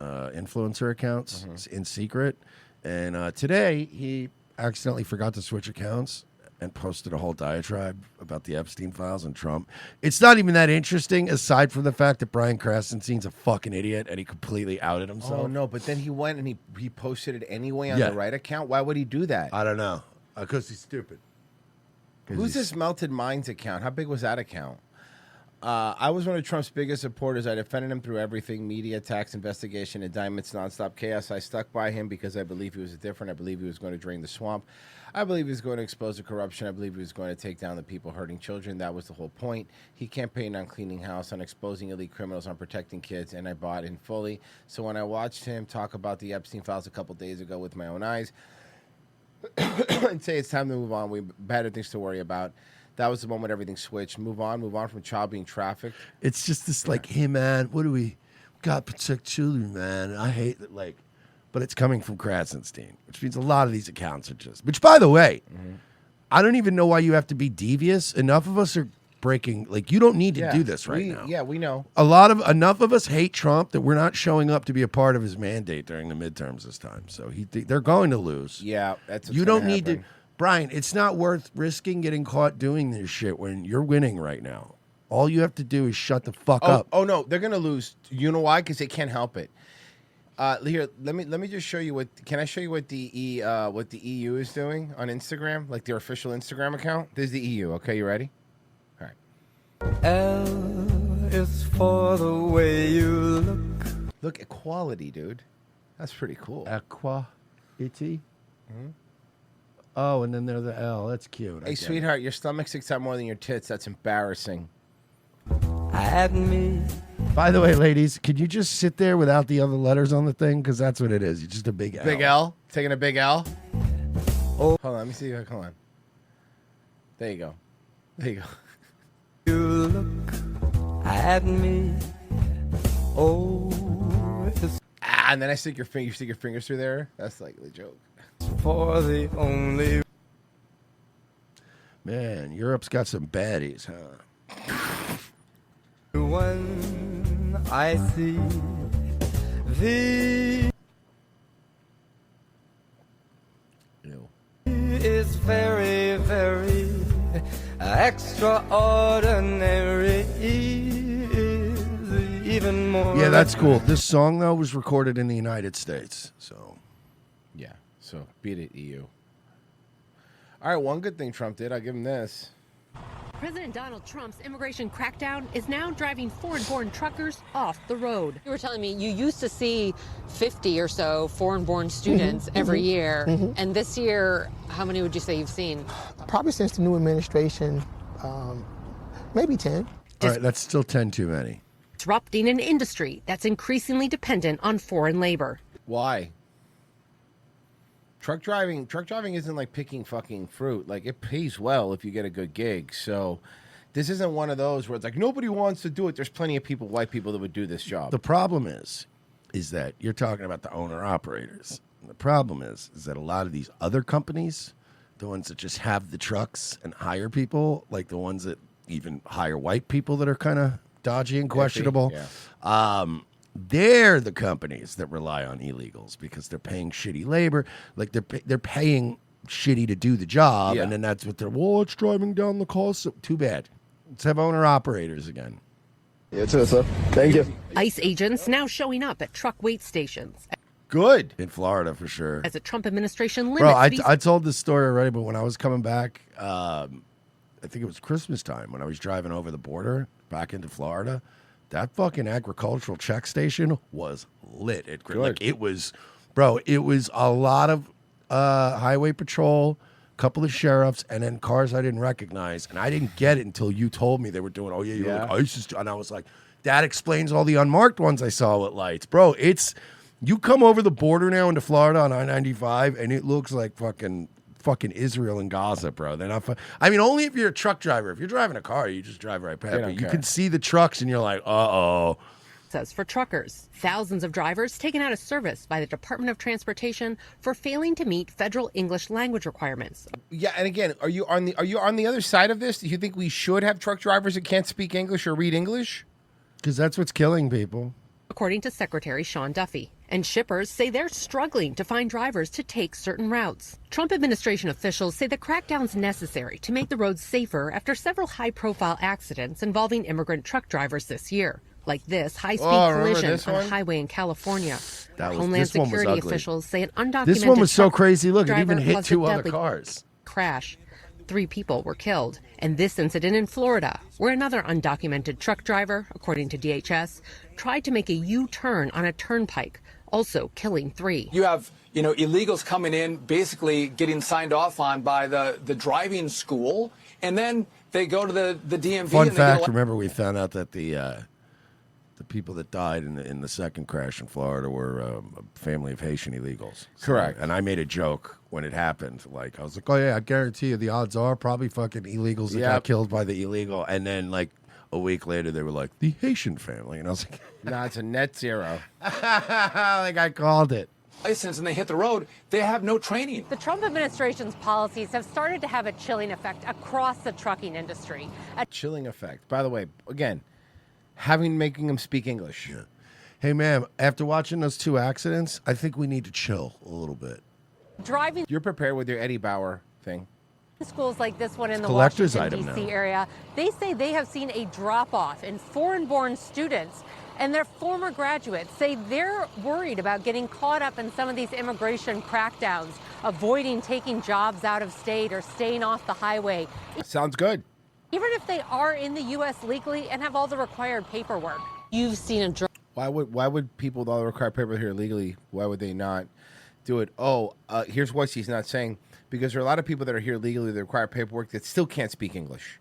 influencer accounts in secret. And today he accidentally forgot to switch accounts and posted a whole diatribe about the Epstein files and Trump. It's not even that interesting, aside from the fact that Brian Krasenstein's a fucking idiot and he completely outed himself. Oh, no, but then he went and he posted it anyway on the right account? Why would he do that? I don't know. Because he's stupid. Who's this Melted Minds account? How big was that account? I was one of Trump's biggest supporters. I defended him through everything, media attacks, investigation, indictments, nonstop chaos. I stuck by him because I believe he was different. I believe he was going to drain the swamp. I believe he was going to expose the corruption. I believe he was going to take down the people hurting children. That was the whole point. He campaigned on cleaning house, on exposing elite criminals, on protecting kids, and I bought in fully. So when I watched him talk about the Epstein files a couple days ago with my own eyes, and say it's time to move on. We have better things to worry about. That was the moment everything switched. Move on from child being trafficked. It's just this like, hey man, what do we got to protect children, man? I hate that, like, but it's coming from Krasenstein, which means a lot of these accounts are just. Which, by the way, I don't even know why you have to be devious. Enough of us are breaking. Like, you don't need to do this now. Yeah, we know. Enough of us hate Trump that we're not showing up to be a part of his mandate during the midterms this time. So they're going to lose. Yeah, that's what's you don't gonna need happen. to, Brian. It's not worth risking getting caught doing this shit when you're winning right now. All you have to do is shut the fuck up. Oh no, they're gonna lose. You know why? Because they can't help it. Here, let me just show you what. Can I show you what the EU is doing on Instagram, like their official Instagram account? There's the EU. Okay, you ready? L is for the way you look. Look, equality, dude. That's pretty cool. Equality. Oh, and then there's the L. That's cute. Hey, sweetheart, your stomach sticks out more than your tits. That's embarrassing. By the way, ladies, could you just sit there without the other letters on the thing? Because that's what it is. You're just a big L. Big L? Taking a big L? Oh, hold on. Let me see. Hold on. There you go. There you go. You look at me. Oh, it's And then you stick your fingers through there. That's like the joke. For the only Man, Europe's got some baddies, huh? one I see. The is very, very extraordinary. Is even more. Yeah, that's cool. This song though was recorded in the United States, so yeah. So beat it, EU. All right, one good thing Trump did, I'll give him this. President Donald Trump's immigration crackdown is now driving foreign-born truckers off the road. You were telling me you used to see 50 or so foreign-born students every year. And this year, how many would you say you've seen? Probably since the new administration, maybe 10. All right, that's still 10 too many. Disrupting an industry that's increasingly dependent on foreign labor. Why? Truck driving isn't like picking fucking fruit. Like, it pays well if you get a good gig. So this isn't one of those where it's like nobody wants to do it. There's plenty of people, white people, that would do this job. The problem is that you're talking about the owner-operators. The problem is that a lot of these other companies, the ones that just have the trucks and hire people, like the ones that even hire white people that are kind of dodgy and questionable, they're the companies that rely on illegals because they're paying shitty labor. Like they're paying shitty to do the job, and then that's what they're. Well, it's driving down the cost. So, too bad. Let's have owner operators again. Yeah, too, sir. Thank you. ICE agents now showing up at truck wait stations. Good in Florida for sure. As the Trump administration limits. Bro, I told this story already, but when I was coming back, I think it was Christmas time when I was driving over the border back into Florida. That fucking agricultural check station was lit. It was a lot of highway patrol, a couple of sheriffs, and then cars I didn't recognize. And I didn't get it until you told me they were doing. Oh yeah, you're like ISIS, and I was like, that explains all the unmarked ones I saw with lights, bro. You come over the border now into Florida on I-95, and it looks like fucking Israel and Gaza, bro. They're not. I mean, only if you're a truck driver. If you're driving a car, you just drive right past. But you can see the trucks, and you're like, uh-oh. Says for truckers, thousands of drivers taken out of service by the Department of Transportation for failing to meet federal English language requirements. Yeah, and again, are you on the other side of this? Do you think we should have truck drivers that can't speak English or read English? Because that's what's killing people. According to Secretary Sean Duffy. And shippers say they're struggling to find drivers to take certain routes. Trump administration officials say the crackdown's necessary to make the roads safer after several high-profile accidents involving immigrant truck drivers this year, like this high-speed collision on a highway in California. Homeland Security officials say an undocumented This one was so crazy. Look, it even hit caused two a other deadly cars. Crash. 3 people were killed. And this incident in Florida, where another undocumented truck driver, according to DHS, tried to make a U-turn on a turnpike, also killing 3. You have, illegals coming in, basically getting signed off on by the driving school, and then they go to the DMV. Fun and fact, remember we found out that the people that died in the second crash in Florida were a family of Haitian illegals. Correct. And I made a joke when it happened. Like, I was like, oh, yeah, I guarantee you the odds are probably fucking illegals that got killed by the illegal. And then, like, a week later, they were like, the Haitian family. And I was like, no, it's a net zero. Like, I called it. License and they hit the road, they have no training. The Trump administration's policies have started to have a chilling effect across the trucking industry. Chilling effect. By the way, again, making them speak English. Yeah. Hey, ma'am, after watching those 2 accidents, I think we need to chill a little bit. Driving. You're prepared with your Eddie Bauer thing. Schools like this one in the Collector's Washington, item D.C. now. area, they say they have seen a drop-off in foreign-born students, and their former graduates say they're worried about getting caught up in some of these immigration crackdowns, avoiding taking jobs out of state or staying off the highway. Sounds good. Even if they are in the U.S. legally and have all the required paperwork. You've seen a drop. Why would people with all the required paper here legally, why would they not do it? Here's what he's not saying. Because there are a lot of people that are here legally that require paperwork that still can't speak English.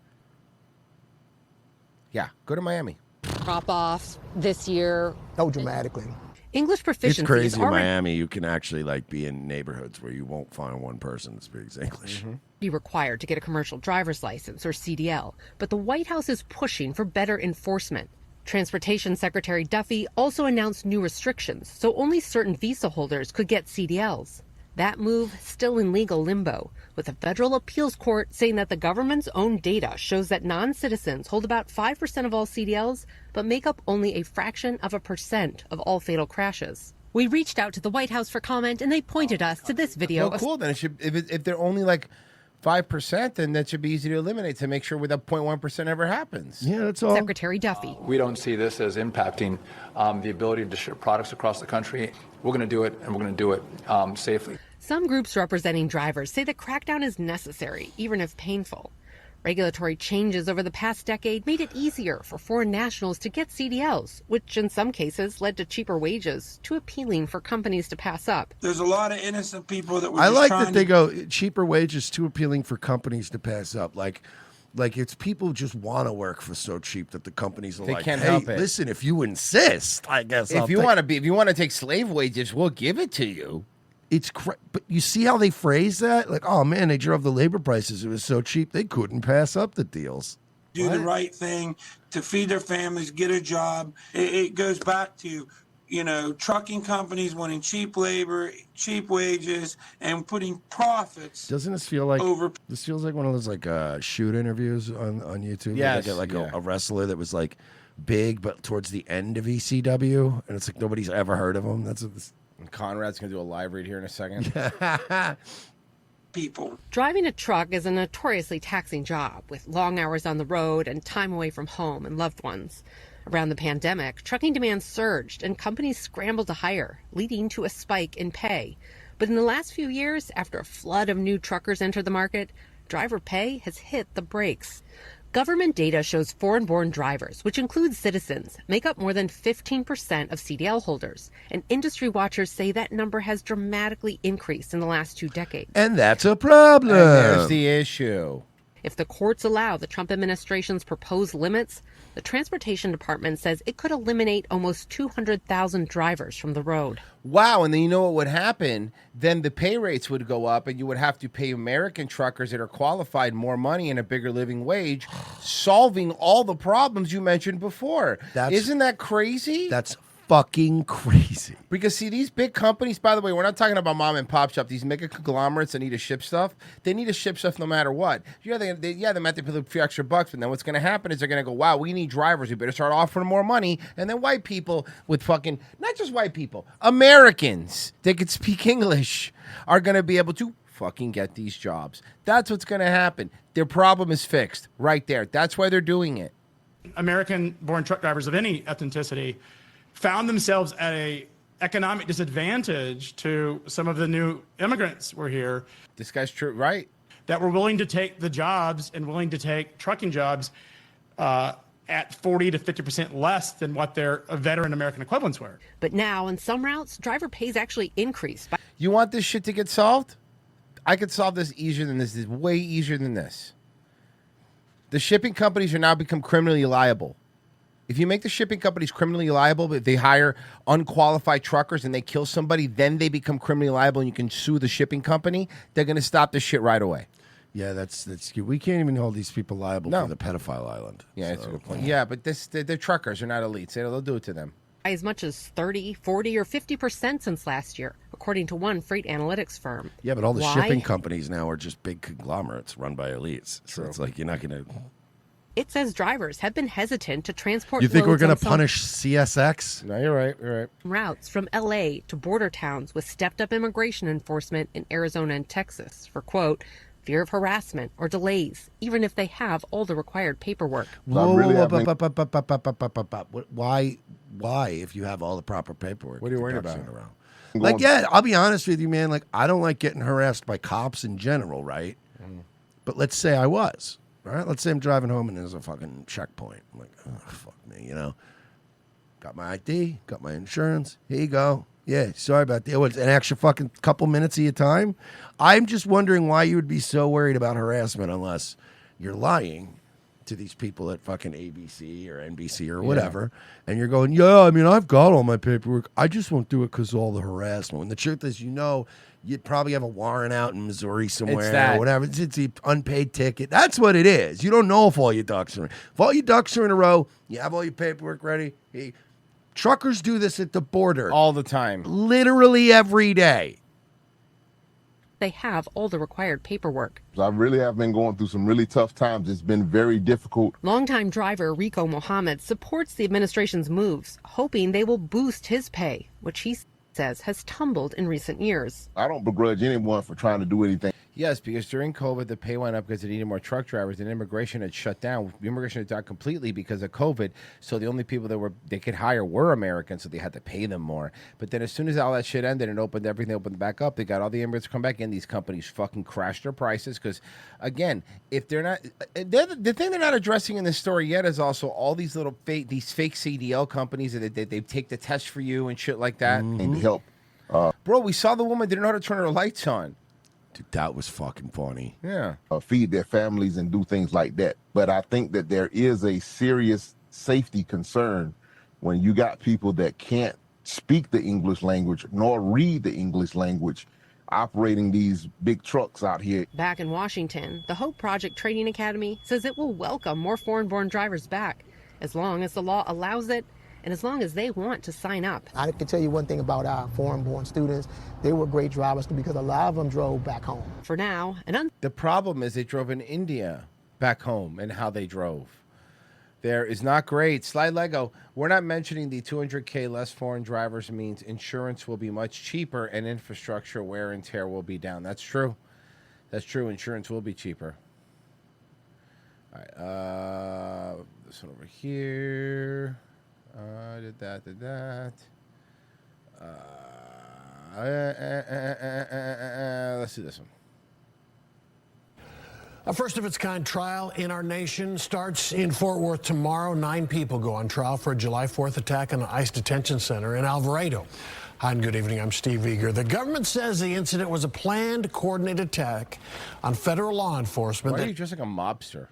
Yeah, go to Miami. Drop-offs this year. Oh, dramatically. English proficiency It's crazy is in already Miami. You can actually be in neighborhoods where you won't find one person that speaks English. be required to get a commercial driver's license or CDL, but the White House is pushing for better enforcement. Transportation Secretary Duffy also announced new restrictions, so only certain visa holders could get CDLs. That move still in legal limbo, with a federal appeals court saying that the government's own data shows that non-citizens hold about 5% of all CDLs, but make up only a fraction of a percent of all fatal crashes. We reached out to the White House for comment, and they pointed us to this video. Well, cool. Then it should, if they're only like 5%, then that should be easy to eliminate to make sure that 0.1% ever happens. Yeah, that's all. Secretary Duffy. We don't see this as impacting the ability to ship products across the country. We're going to do it, and we're going to do it safely. Some groups representing drivers say the crackdown is necessary, even if painful. Regulatory changes over the past decade made it easier for foreign nationals to get CDLs, which in some cases led to cheaper wages, too appealing for companies to pass up. There's a lot of innocent people that I like that they go cheaper wages, too appealing for companies to pass up. Like it's people who just want to work for so cheap that the companies are They like, can't hey, help it. listen, if you insist, I guess If you want to take slave wages, we'll give it to you. It's but you see how they phrase that? Like, oh man, they drove the labor prices. It was so cheap they couldn't pass up the deals. do the right thing to feed their families, get a job. It goes back to, trucking companies wanting cheap labor, cheap wages, and putting profits. Doesn't this feel like this feels like one of those shoot interviews on YouTube? Yes, where they get a wrestler that was like big, but towards the end of ECW, and it's like nobody's ever heard of him. That's what this. Conrad's gonna do a live read here in a second. People. Driving a truck is a notoriously taxing job, with long hours on the road and time away from home and loved ones. Around the pandemic, trucking demand surged and companies scrambled to hire, leading to a spike in pay. But in the last few years, after a flood of new truckers entered the market, driver pay has hit the brakes. Government data shows foreign-born drivers, which includes citizens, make up more than 15% of CDL holders. And industry watchers say that number has dramatically increased in the last 2 decades. And that's a problem. And there's the issue. If the courts allow the Trump administration's proposed limits, the Transportation Department says it could eliminate almost 200,000 drivers from the road. Wow, and then you know what would happen? Then the pay rates would go up, and you would have to pay American truckers that are qualified more money and a bigger living wage, solving all the problems you mentioned before. Isn't that crazy? That's fucking crazy. Because see, these big companies, by the way, we're not talking about mom and pop shop. These mega conglomerates that need to ship stuff, they need to ship stuff no matter what. They might have to pay a few extra bucks, but then what's going to happen is they're going to go, wow, we need drivers. We better start offering more money. And then white people with fucking, not just white people, Americans that can speak English are going to be able to fucking get these jobs. That's what's going to happen. Their problem is fixed right there. That's why they're doing it. American-born truck drivers of any ethnicity found themselves at a economic disadvantage to some of the new immigrants were here. This guy's true, right? That were willing to take the jobs and willing to take trucking jobs at 40 to 50% less than what their veteran American equivalents were. But now, on some routes, driver pays actually increased. You want this shit to get solved? I could solve this easier than this. This is way easier than this. The shipping companies are now become criminally liable. If you make the shipping companies criminally liable, but if they hire unqualified truckers and they kill somebody, then they become criminally liable and you can sue the shipping company, they're going to stop this shit right away. Yeah, that's we can't even hold these people liable for the pedophile island. Yeah, that's a good point. Yeah, but they're truckers. They're not elites. They'll do it to them. As much as 30, 40, or 50% since last year, according to one freight analytics firm. Yeah, but all the Why? shipping companies now are just big conglomerates run by elites. So it's like you're not going to... It says drivers have been hesitant to transport. You think we're going to punish CSX? No, you're right. You're right. Routes from L.A. to border towns with stepped-up immigration enforcement in Arizona and Texas for, quote, fear of harassment or delays, even if they have all the required paperwork. Why, if you have all the proper paperwork? What are you worried keep about? around? Like, yeah, I'll be honest with you, man. Like, I don't like getting harassed by cops in general, right? But let's say I was. All right, let's say I'm driving home and there's a fucking checkpoint. I'm like, oh, fuck me, Got my ID, got my insurance. Here you go. Yeah, sorry about that. What's an extra fucking couple minutes of your time? I'm just wondering why you would be so worried about harassment unless you're lying to these people at fucking ABC or NBC or whatever, and you're going, yeah, I mean, I've got all my paperwork. I just won't do it because of all the harassment. When the truth is, you'd probably have a warrant out in Missouri somewhere or whatever. It's an unpaid ticket. That's what it is. You don't know if all your ducks are in. If all your ducks are in a row, you have all your paperwork ready. Truckers do this at the border all the time, literally every day. They have all the required paperwork. I really have been going through some really tough times. It's been very difficult. Longtime driver Rico Mohammed supports the administration's moves, hoping they will boost his pay, which he says has tumbled in recent years. I don't begrudge anyone for trying to do anything. Yes, because during COVID, the pay went up because they needed more truck drivers, and immigration had shut down. Immigration had died completely because of COVID, so the only people they could hire were Americans, so they had to pay them more. But then as soon as all that shit ended and everything opened back up, they got all the immigrants come back in. These companies fucking crashed their prices because, again, if they're not... the thing they're not addressing in this story yet is also all these little fake CDL companies that they take the test for you and shit like that. And help. Bro, we saw the woman didn't know how to turn her lights on. Dude, that was fucking funny. Yeah. Feed their families and do things like that. But I think that there is a serious safety concern when you got people that can't speak the English language nor read the English language operating these big trucks out here. Back in Washington, the Hope Project Training Academy says it will welcome more foreign-born drivers back, as long as the law allows it and as long as they want to sign up. I can tell you one thing about our foreign-born students. They were great drivers because a lot of them drove back home. For now, the problem is they drove in India back home and how they drove. There is not great. Slide Lego, we're not mentioning the $200K less foreign drivers means insurance will be much cheaper and infrastructure wear and tear will be down. That's true. That's true. Insurance will be cheaper. All right. This one over here. Did that. Let's do this one. A first-of-its-kind trial in our nation starts in Fort Worth tomorrow. 9 people go on trial for a July 4th attack on an ICE detention center in Alvarado. Hi, and good evening. I'm Steve Eager. The government says the incident was a planned, coordinated attack on federal law enforcement. Why are you dressed like a mobster?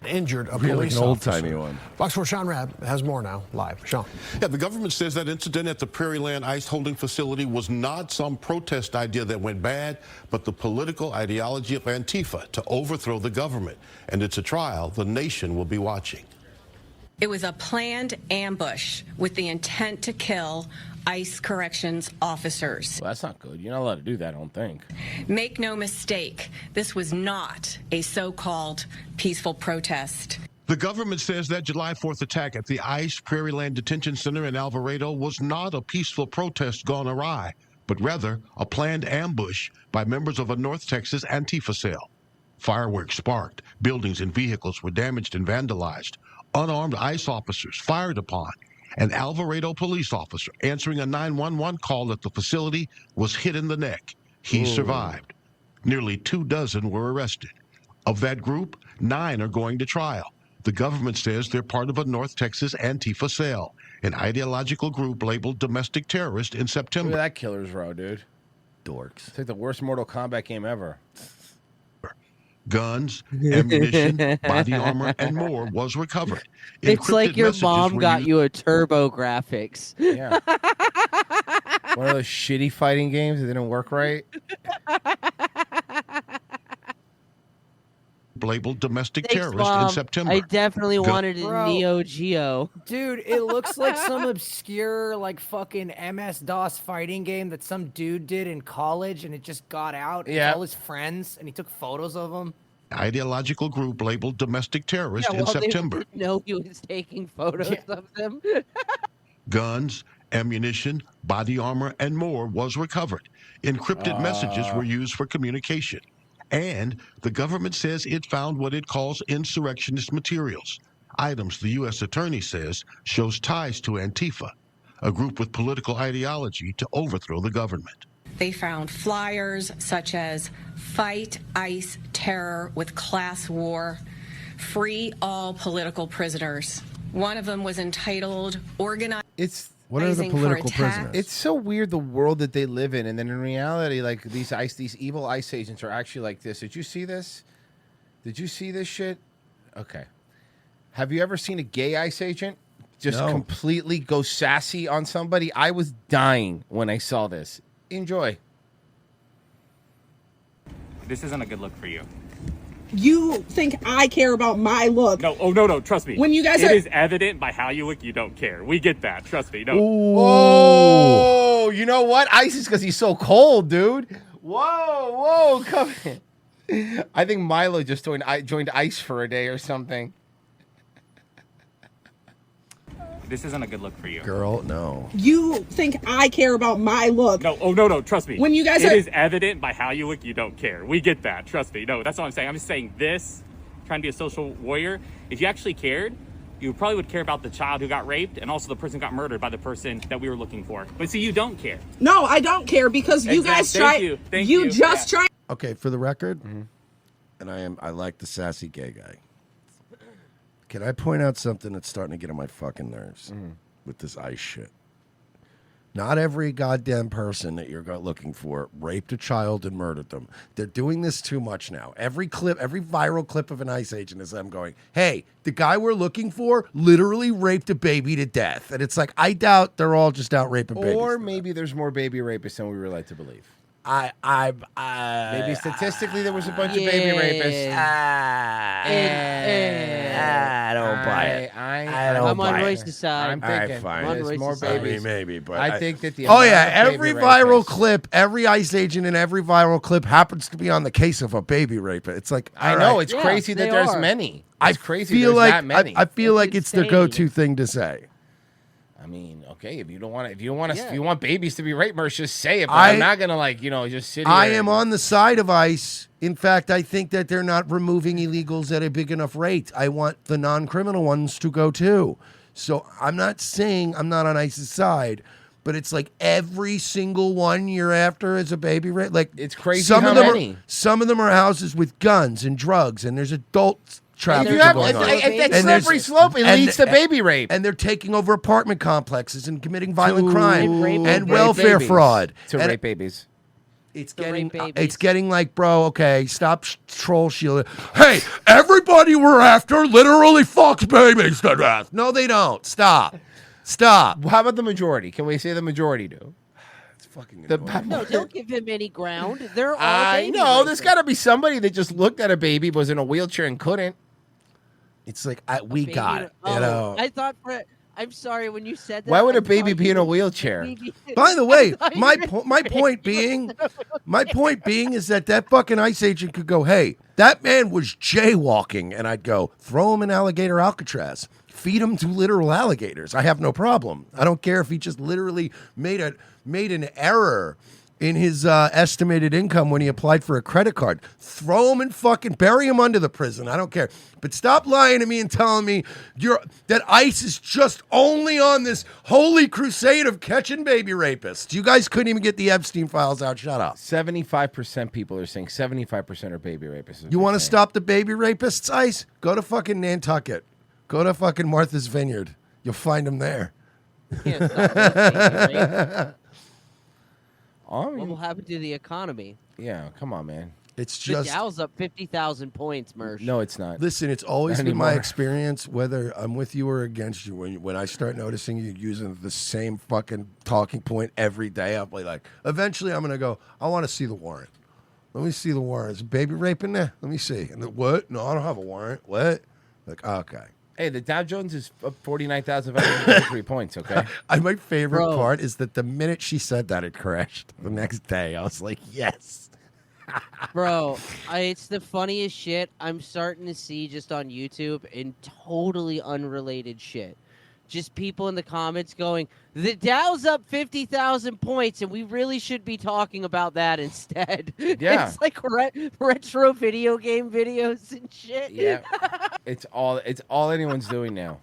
Injured a Really police an officer. old-timey one. Fox 4 Sean Rabb has more now, live. Sean. Yeah, the government says that incident at the Prairieland ICE holding facility was not some protest idea that went bad, but the political ideology of Antifa to overthrow the government. And it's a trial the nation will be watching. It was a planned ambush with the intent to kill ICE corrections officers. Well, that's not good. You're not allowed to do that, I don't think. Make no mistake, this was not a so-called peaceful protest. The government says that July 4th attack at the ICE Prairieland Detention Center in Alvarado was not a peaceful protest gone awry, but rather a planned ambush by members of a North Texas Antifa cell. Fireworks sparked, buildings and vehicles were damaged and vandalized, unarmed ICE officers fired upon. An Alvarado police officer answering a 911 call at the facility was hit in the neck. He survived. Nearly 24 were arrested. Of that group, 9 are going to trial. The government says they're part of a North Texas Antifa cell, an ideological group labeled domestic terrorist in September. Look at that killer's row, dude. Dorks. It's like the worst Mortal Kombat game ever. Guns, ammunition, body armor, and more was recovered. It's like Encrypted your messages mom were got used- you a Turbo Graphics. Yeah. One of those shitty fighting games that didn't work right. labeled domestic Thanks, terrorist Mom. in September. I definitely wanted it in Bro. Neo Geo. Dude, it looks like some obscure, like, fucking MS-DOS fighting game that some dude did in college, and it just got out. with Yeah. all his friends, and he took photos of them. Ideological group labeled domestic terrorist Yeah, in well, September. They didn't know he was taking photos of them. Guns, ammunition, body armor, and more was recovered. Encrypted messages were used for communication. And the government says it found what it calls insurrectionist materials, items the U.S. Attorney says shows ties to Antifa, a group with political ideology to overthrow the government. They found flyers such as Fight ICE Terror with Class War, Free All Political Prisoners. One of them was entitled Organizing What are the for political Attack. prisoners? It's so weird the world that they live in, and then in reality, like these evil ICE agents are actually like this. Did you see this? Did you see this shit? Okay. Have you ever seen a gay ICE agent just No. completely go sassy on somebody? I was dying when I saw this. Enjoy. This isn't a good look for you. You think I care about my look? No, no, trust me. When you guys it are- is evident by how you look, you don't care. We get that, trust me. No. Oh, you know what? Ice is because he's so cold, dude. Whoa, come in. I think Milo just joined Ice for a day or something. This isn't a good look for you. Girl, no. You think I care about my look? No, no, trust me. When you guys It are- is evident by how you look, you don't care. We get that, trust me. No, that's what I'm saying. I'm just saying this, trying to be a social warrior. If you actually cared, you probably would care about the child who got raped and also the person who got murdered by the person that we were looking for. But see, you don't care. No, I don't care because you guys try. Thank you. just try. Okay, for the record, and I like the sassy gay guy. Can I point out something that's starting to get on my fucking nerves with this ICE shit? Not every goddamn person that you're looking for raped a child and murdered them. They're doing this too much now. Every viral clip of an ICE agent is them going, hey, the guy we're looking for literally raped a baby to death. And it's like, I doubt they're all just out raping babies. Or maybe there's more baby rapists than we were led to believe. Maybe statistically there was a bunch of baby rapists. I don't buy it. I'm on Royce's side. I'm thinking there's more babies. Maybe, but I think that the oh amount yeah, of every baby viral rapists- clip, every ICE agent in every viral clip happens to be on the case of a baby rapist. It's like I all know right. it's crazy that there's many. I It's crazy feel there's like that many. I feel like it's their insane. go-to thing to say. I mean, okay, if you don't want to, if you Yeah. want babies to be raped, Merce, just say it. But I- I'm not gonna just sit here. I am on the side of ICE. In fact, I think that they're not removing illegals at a big enough rate. I want the non-criminal ones to go too. So I'm not saying I'm not on ICE's side, but it's like every single one you're after is a baby rape. Like it's crazy Some how of them many. some of them are houses with guns and drugs, and there's adult trafficking you have- going on. if that And there's- slippery slope, it leads to baby rape. And they're taking over apartment complexes and committing violent crime rape and babies. welfare Babies. fraud. To And rape babies. It's getting like, bro, okay, stop troll shielding. Hey, everybody we're after literally fucks babies to death. No, they don't. Stop. How about the majority? Can we say the majority do? It's fucking No, don't give him any ground. They're all I baby know. There's rapists. got to be somebody that just looked at a baby, was in a wheelchair, and couldn't. It's like we Baby- got it. Oh, You know. I thought I'm sorry when you said that. Why would I a baby thought be in a you- wheelchair? By the way, I thought my you were my point being, is that fucking ICE agent could go, hey, that man was jaywalking, and I'd go throw him in alligator Alcatraz, feed him to literal alligators. I have no problem. I don't care if he just literally made an error in his estimated income when he applied for a credit card. Throw him and fucking bury him under the prison. I don't care. But stop lying to me and telling me that ICE is just only on this holy crusade of catching baby rapists. You guys couldn't even get the Epstein files out. Shut up. 75% people are saying 75% are baby rapists. You want to stop the baby rapists, ICE? Go to fucking Nantucket. Go to fucking Martha's Vineyard. You'll find them there. Can't stop baby rape. What will happen to the economy? Yeah, come on, man. It's The just Dow's up 50,000 points, Mersh. No, it's not. Listen, it's always Not been my anymore. experience, whether I'm with you or against you, when I start noticing you using the same fucking talking point every day, I'll be like, eventually I'm going to go, I want to see the warrant. Let me see the warrant. Is baby rape in there? Let me see. And what? No, I don't have a warrant. What? Like, okay. Hey, the Dow Jones is up 49,533 points, okay? My favorite Bro. part is that the minute she said that, it crashed. The next day, I was like, yes. Bro, it's the funniest shit I'm starting to see just on YouTube and totally unrelated shit. Just people in the comments going, the Dow's up 50,000 points and we really should be talking about that instead. Yeah. It's like retro video game videos and shit. Yeah. It's all anyone's doing now.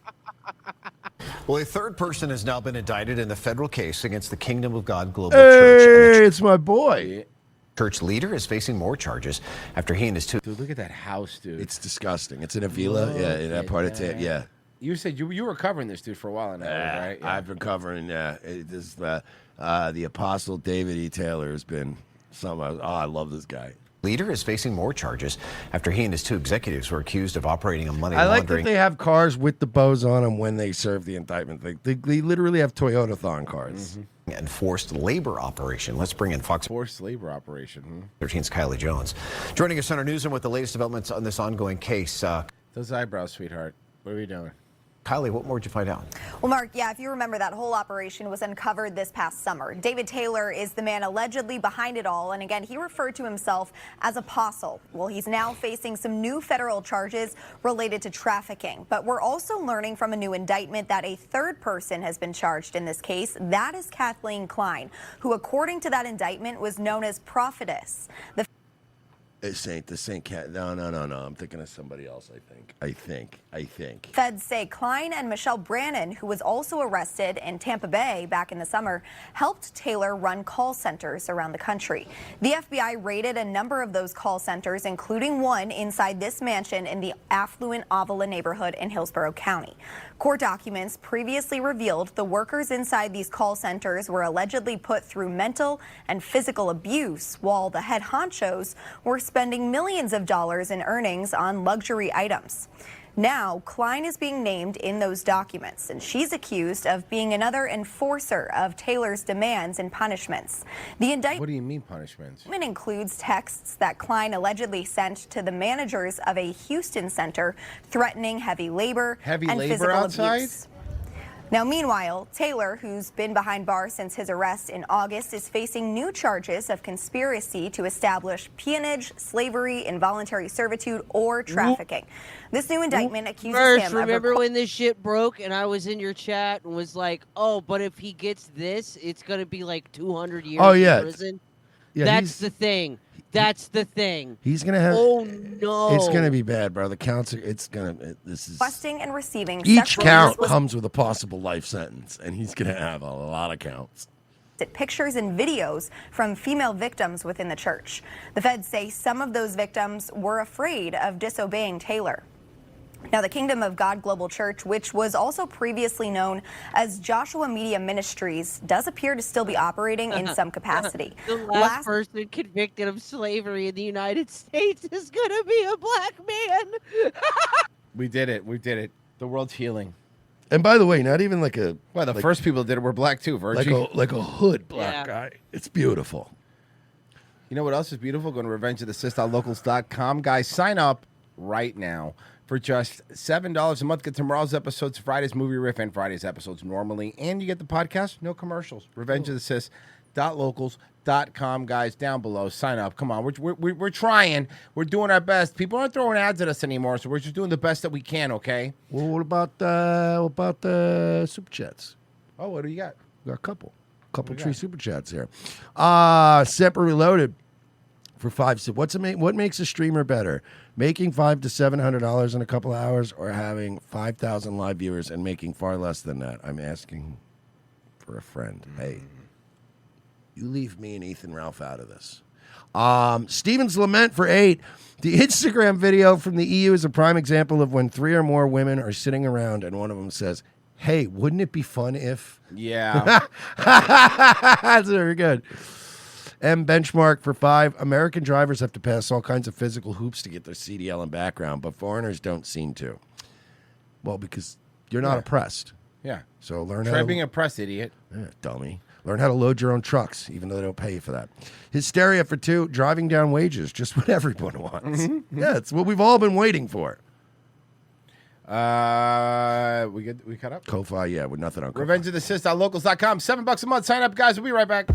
Well, a third person has now been indicted in the federal case against the Kingdom of God Global Hey, Church. it's my boy. Church leader is facing more charges after he and his two. Dude, look at that house, dude. It's disgusting. It's in Avila. Yeah, in that part of town. Yeah. You said you were covering this dude for a while now, right? Yeah. I've been covering, the Apostle David E. Taylor has been something. I love this guy. Leader is facing more charges after he and his 2 executives were accused of operating a money I like laundering. that they have cars with the bows on them when they serve the indictment. They literally have Toyota-thon cars. And forced labor operation. Let's bring in Fox Forced labor operation. 13's Kylie Jones. Joining us on our newsroom with the latest developments on this ongoing case. Those eyebrows, sweetheart. What are we doing? Kylie, what more did you find out? Well, Mark, yeah, if you remember, that whole operation was uncovered this past summer. David Taylor is the man allegedly behind it all. And again, he referred to himself as Apostle. Well, he's now facing some new federal charges related to trafficking. But we're also learning from a new indictment that a third person has been charged in this case. That is Kathleen Klein, who, according to that indictment, was known as Prophetess. This ain't Cat. No. I'm thinking of somebody else, I think. Feds say Klein and Michelle Brannon, who was also arrested in Tampa Bay back in the summer, helped Taylor run call centers around the country. The FBI raided a number of those call centers, including one inside this mansion in the affluent Avila neighborhood in Hillsborough County. Court documents previously revealed the workers inside these call centers were allegedly put through mental and physical abuse, while the head honchos were spending millions of dollars in earnings on luxury items. Now, Klein is being named in those documents, and she's accused of being another enforcer of Taylor's demands and punishments. The indictment. What do you mean punishments? Includes texts that Klein allegedly sent to the managers of a Houston center threatening heavy labor and physical outside? abuse. Now, meanwhile, Taylor, who's been behind bars since his arrest in August, is facing new charges of conspiracy to establish peonage, slavery, involuntary servitude, or trafficking. This new indictment accuses him remember of when this shit broke and I was in your chat and was like, oh, but if he gets this, it's going to be like 200 years in prison? Yeah, That's the thing. That's the thing. He's gonna have. Oh no! It's gonna be bad, bro. The counts are. This is. requesting and receiving Each sexual count comes with a possible life sentence, and he's gonna have a lot of counts. pictures and videos from female victims within the church. The feds say some of those victims were afraid of disobeying Taylor. Now, the Kingdom of God Global Church, which was also previously known as Joshua Media Ministries, does appear to still be operating in some capacity. The last person convicted of slavery in the United States is going to be a black man. We did it. The world's healing. And by the way, not even like a. Well, the first people that did it were black too, Virgie. Like a hood black guy. It's beautiful. You know what else is beautiful? Go to RevengeOfTheSith.locals.com. Guys, sign up right now for just $7 a month. Get tomorrow's episodes, Friday's movie riff, and Friday's episodes normally. And you get the podcast, no commercials. RevengeOfTheSith.locals.com. Guys, down below, sign up. Come on, we're trying. We're doing our best. People aren't throwing ads at us anymore, so we're just doing the best that we can, okay? Well, what about the super chats? Oh, what do you got? We got a couple do you tree got? super chats here. Separate Reloaded for $5. What makes a streamer better? Making $500 to $700 in a couple hours, or having 5,000 live viewers and making far less than that? I'm asking for a friend. Hey, you leave me and Ethan Ralph out of this. Steven's Lament for $8. The Instagram video from the EU is a prime example of when 3 or more women are sitting around and one of them says, "Hey, wouldn't it be fun if?" Yeah. That's very good. M Benchmark for $5. American drivers have to pass all kinds of physical hoops to get their CDL and background, but foreigners don't seem to. Well, because you're not oppressed. Yeah. So learn Try how to... being oppressed, idiot. Yeah, dummy. Learn how to load your own trucks, even though they don't pay you for that. Hysteria for $2. Driving down wages, just what everyone wants. Yeah, it's what we've all been waiting for. We cut up? Ko-Fi, yeah, with nothing on Ko-Fi. RevengeOfTheSith.locals.com. $7 a month. Sign up, guys. We'll be right back.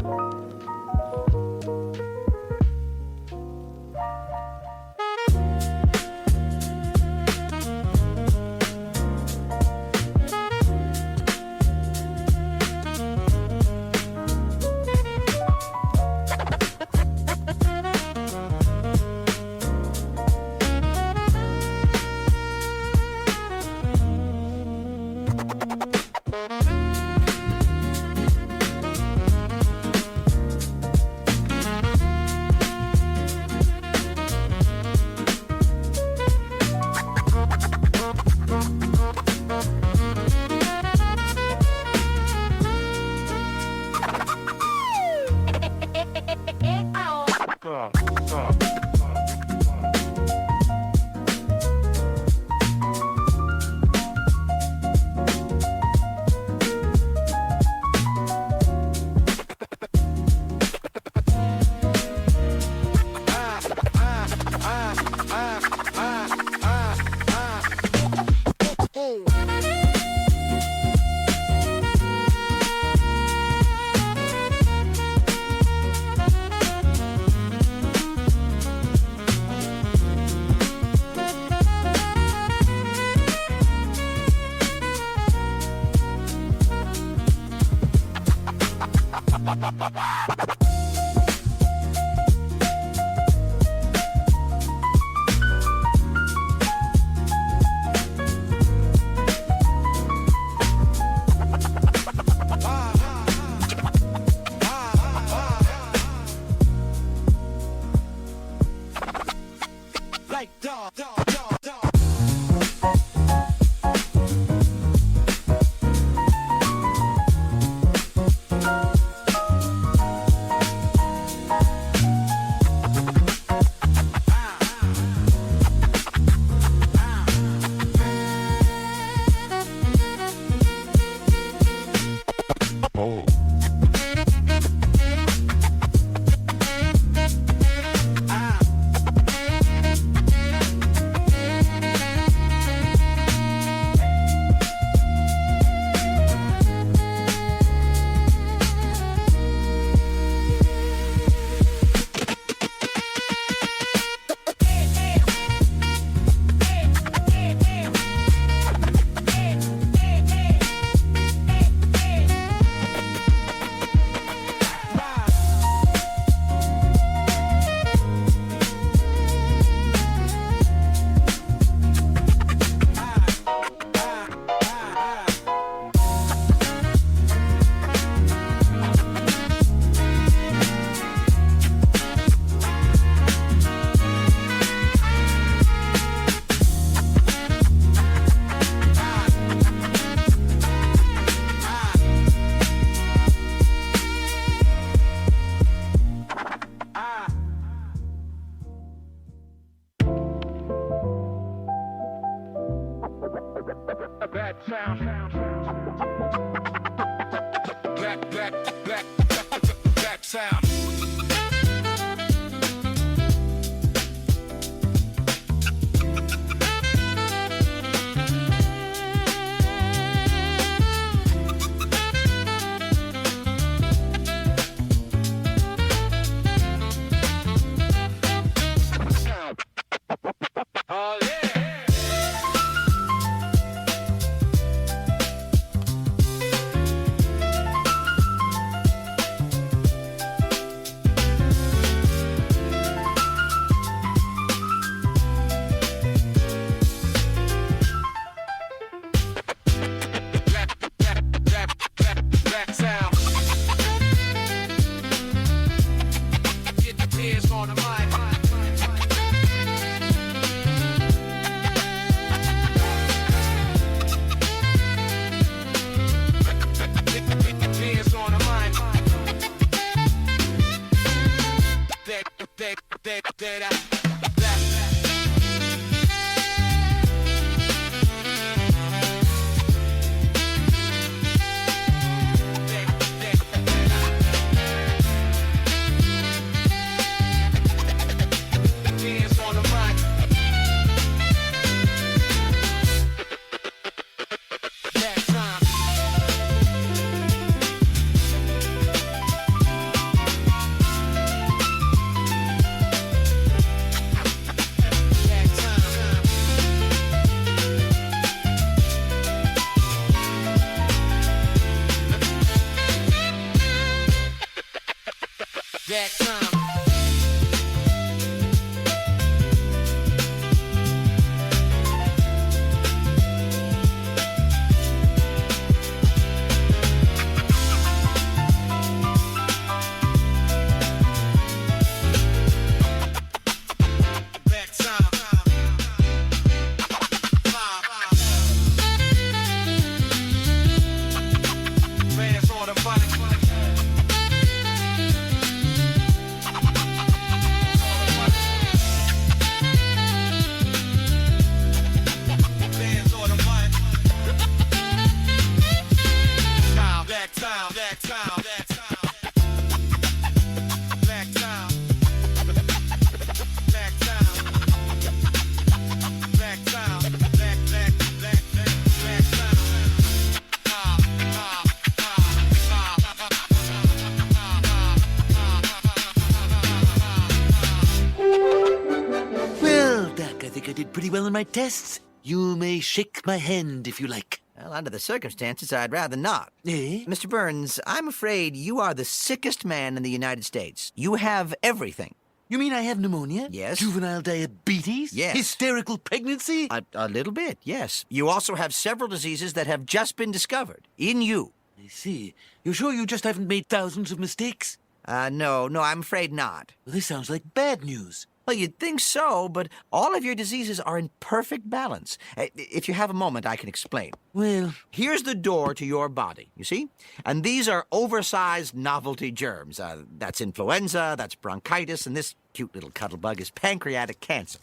Well, Doc, I think I did pretty well on my tests. You may shake my hand if you like. Well, under the circumstances, I'd rather not. Mr. Burns, I'm afraid you are the sickest man in the United States. You have everything. You mean I have pneumonia? Yes. Juvenile diabetes? Yes. Hysterical pregnancy? A little bit, yes. You also have several diseases that have just been discovered. In you. I see. You sure you just haven't made thousands of mistakes? No, I'm afraid not. Well, this sounds like bad news. Well, you'd think so, but all of your diseases are in perfect balance. If you have a moment, I can explain. Well, here's the door to your body, you see? And these are oversized novelty germs. That's influenza, that's bronchitis, and this cute little cuddlebug is pancreatic cancer.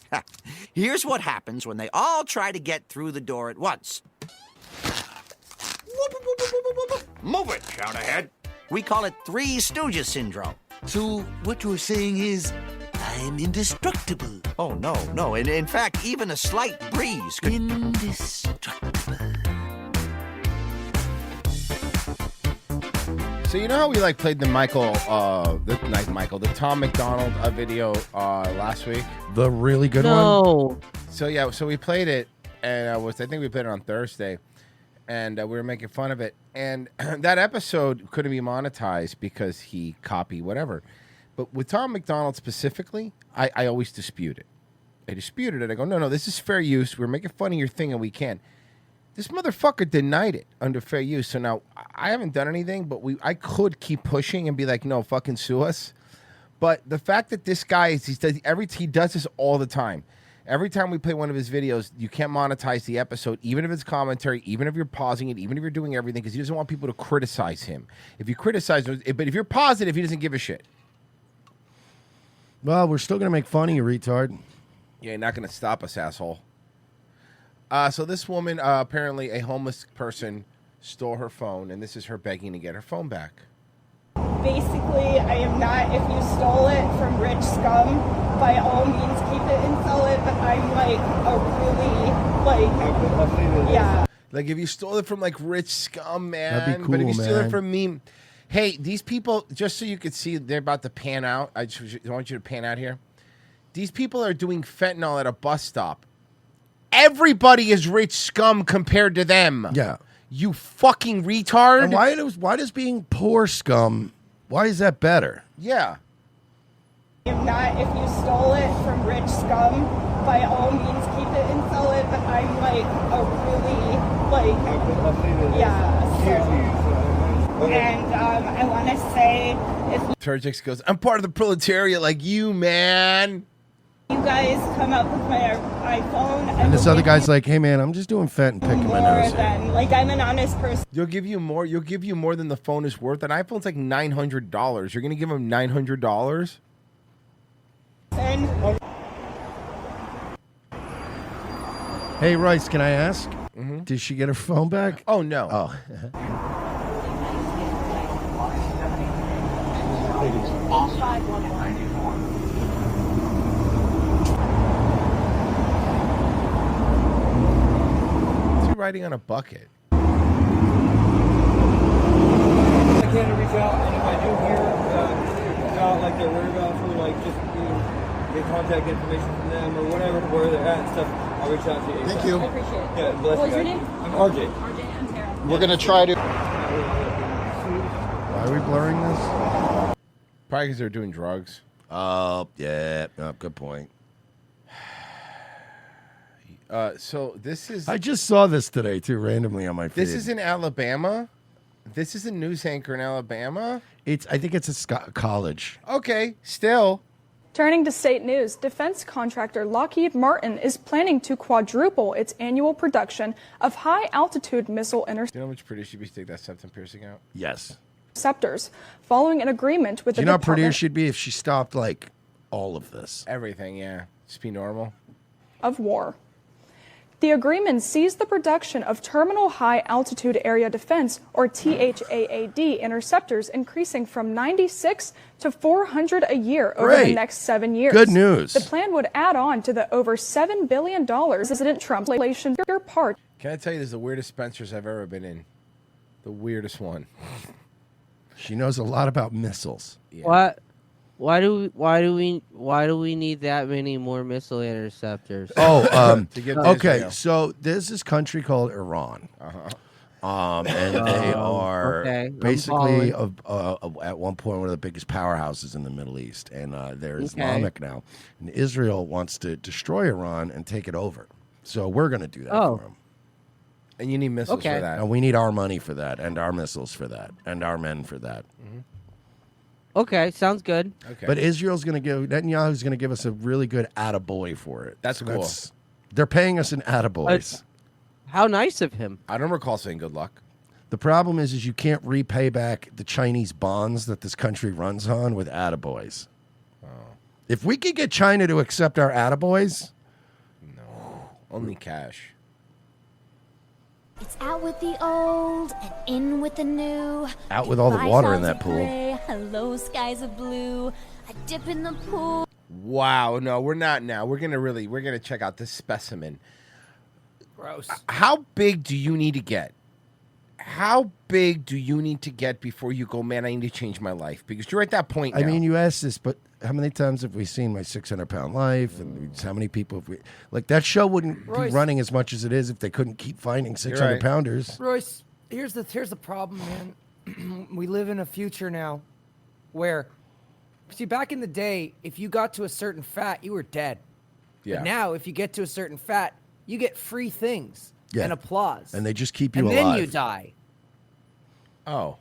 Here's what happens when they all try to get through the door at once. Move it, shout ahead. We call it Three Stooges syndrome. So what you're saying is I'm indestructible. Oh, no. In fact, even a slight breeze could... Indestructible. So you know how we played the Tom McDonald video last week? The really good one? So we played it, and I think we played it on Thursday, and we were making fun of it. And that episode couldn't be monetized because he copied whatever. But with Tom McDonald specifically, I always dispute it. I disputed it. I go, no, this is fair use. We're making fun of your thing, and we can. This motherfucker denied it under fair use. So now I haven't done anything, but I could keep pushing and be like, no, fucking sue us. But the fact that this guy he does this all the time. Every time we play one of his videos, you can't monetize the episode, even if it's commentary, even if you're pausing it, even if you're doing everything, because he doesn't want people to criticize him. If you criticize him, but if you're positive, he doesn't give a shit. Well, we're still going to make fun of you, retard. Yeah, you're not going to stop us, asshole. So this woman, apparently a homeless person, stole her phone, and this is her begging to get her phone back. Basically, I am not, if you stole it from rich scum, by all means keep it and sell it, but I'm yeah. Like if you stole it from like rich scum, man. That'd be cool, but if you steal man. it from me, hey, these people, just so you could see, they're about to pan out. I want you to pan out here. These people are doing fentanyl at a bus stop. Everybody is rich scum compared to them. Yeah. You fucking retard. And why does being poor scum, why is that better? Yeah. I am not, if you stole it from rich scum, by all means keep it and sell it, but I'm and I want to say, if Turgix goes, I'm part of the proletariat like you, man. you guys come up with my iPhone, And this other guy's like, hey, man, I'm just doing fent and picking my more nose. than, I'm an honest person. You'll give you more than the phone is worth. An iPhone's like $900. You're going to give him $900? Hey, Rice, can I ask? Mm-hmm. Did she get her phone back? Oh, no. Oh. What's he riding on a bucket? I can't reach out, and if I do hear about their whereabouts or just get contact information from them or whatever, where they're at and stuff, I'll reach out to you. Thank you. I appreciate it. Yeah, bless What was you your guys. name? I'm RJ. RJ, I'm Tara. We're going to try to... Why are we blurring this? Probably because they're doing drugs. Oh, yeah. Oh, good point. So this is... I just saw this today, too, randomly on my feed. This is in Alabama? This is a news anchor in Alabama? I think it's a college. Okay, still. Turning to state news, defense contractor Lockheed Martin is planning to quadruple its annual production of high-altitude missile Do you know how much prettier she'd be to take that septum piercing out? Yes. interceptors, following an agreement with Do the you know how prettier Department she'd be if she stopped, all of this? Everything, yeah. Just be normal. of War. The agreement sees the production of Terminal High Altitude Area Defense, or THAAD, interceptors increasing from 96 to 400 a year over the Great. next 7 years. Good news. The plan would add on to the over $7 billion President Trump's legislation part. Can I tell you, this is the weirdest Spencer's I've ever been in. The weirdest one. She knows a lot about missiles. What? Why do we need that many more missile interceptors? Oh, To give to okay. Israel. So there's this country called Iran. And they are okay, I'm basically following. at one point one of the biggest powerhouses in the Middle East, and they're Okay. Islamic now. And Israel wants to destroy Iran and take it over. So we're going to do that Oh. for them. And you need missiles Okay. for that. And we need our money for that, and our missiles for that, and our men for that. Okay, sounds good. Okay. But Israel's going to give Netanyahu's going to give us a really good attaboy for it. That's cool. They're paying us in attaboys. How nice of him. I don't recall saying good luck. The problem is you can't repay back the Chinese bonds that this country runs on with attaboys. If we could get China to accept our attaboys, Only cash. It's out with the old and in with the new. Out with all the Goodbye, water in clouds that of pool. gray. Hello, skies of blue. I dip in the pool. Wow, no, we're not now. We're gonna check out this specimen. Gross. How big do you need to get? How big do you need to get before you go, man, I need to change my life? Because you're at that point now. I mean, you asked this, but how many times have we seen My 600-Pound Life? And how many people have we... Like, that show wouldn't be Royce. running as much as it is if they couldn't keep finding 600-pounders. Royce, here's the problem, man. We live in a future now where, see, back in the day, if you got to a certain fat, you were dead. Yeah. But now, if you get to a certain fat, you get free things Yeah. and applause. And they just keep you and alive. then you die. Oh.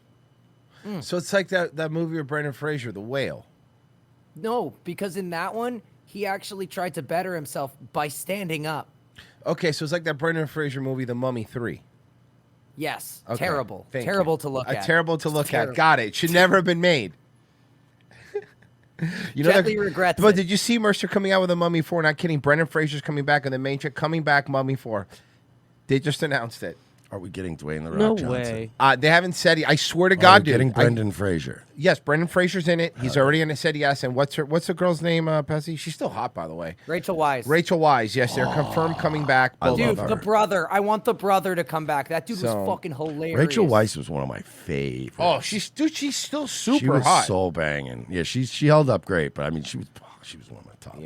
So it's like that movie with Brendan Fraser, The Whale. No, because in that one, he actually tried to better himself by standing up. Okay, so it's like that Brendan Fraser movie, The Mummy 3. Yes, Okay, terrible. thank Terrible you. to look at. Terrible to look Terrible. at. Got it. Should never have been made. Gently regrets But it. did you see Mercer coming out with a Mummy 4? Not kidding. Brendan Fraser's coming back on the main chick. Coming back, Mummy 4. They just announced it. Are we getting Dwayne The Rock No Johnson? way. They haven't said. I swear to Are God, we dude. getting Brendan Fraser? Yes, Brendan Fraser's in it. He's already in it. Said yes. And what's the girl's name, Pessy? She's still hot, by the way. Rachel Weisz. Rachel Weisz. Yes, they're confirmed coming back. I both love of Dude, them. the brother. I want the brother to come back. That dude So- was fucking hilarious. Rachel Weisz was one of my favorites. Oh, she's still super she was hot. soul banging. Yeah, she held up great, but I mean, she was one of my top.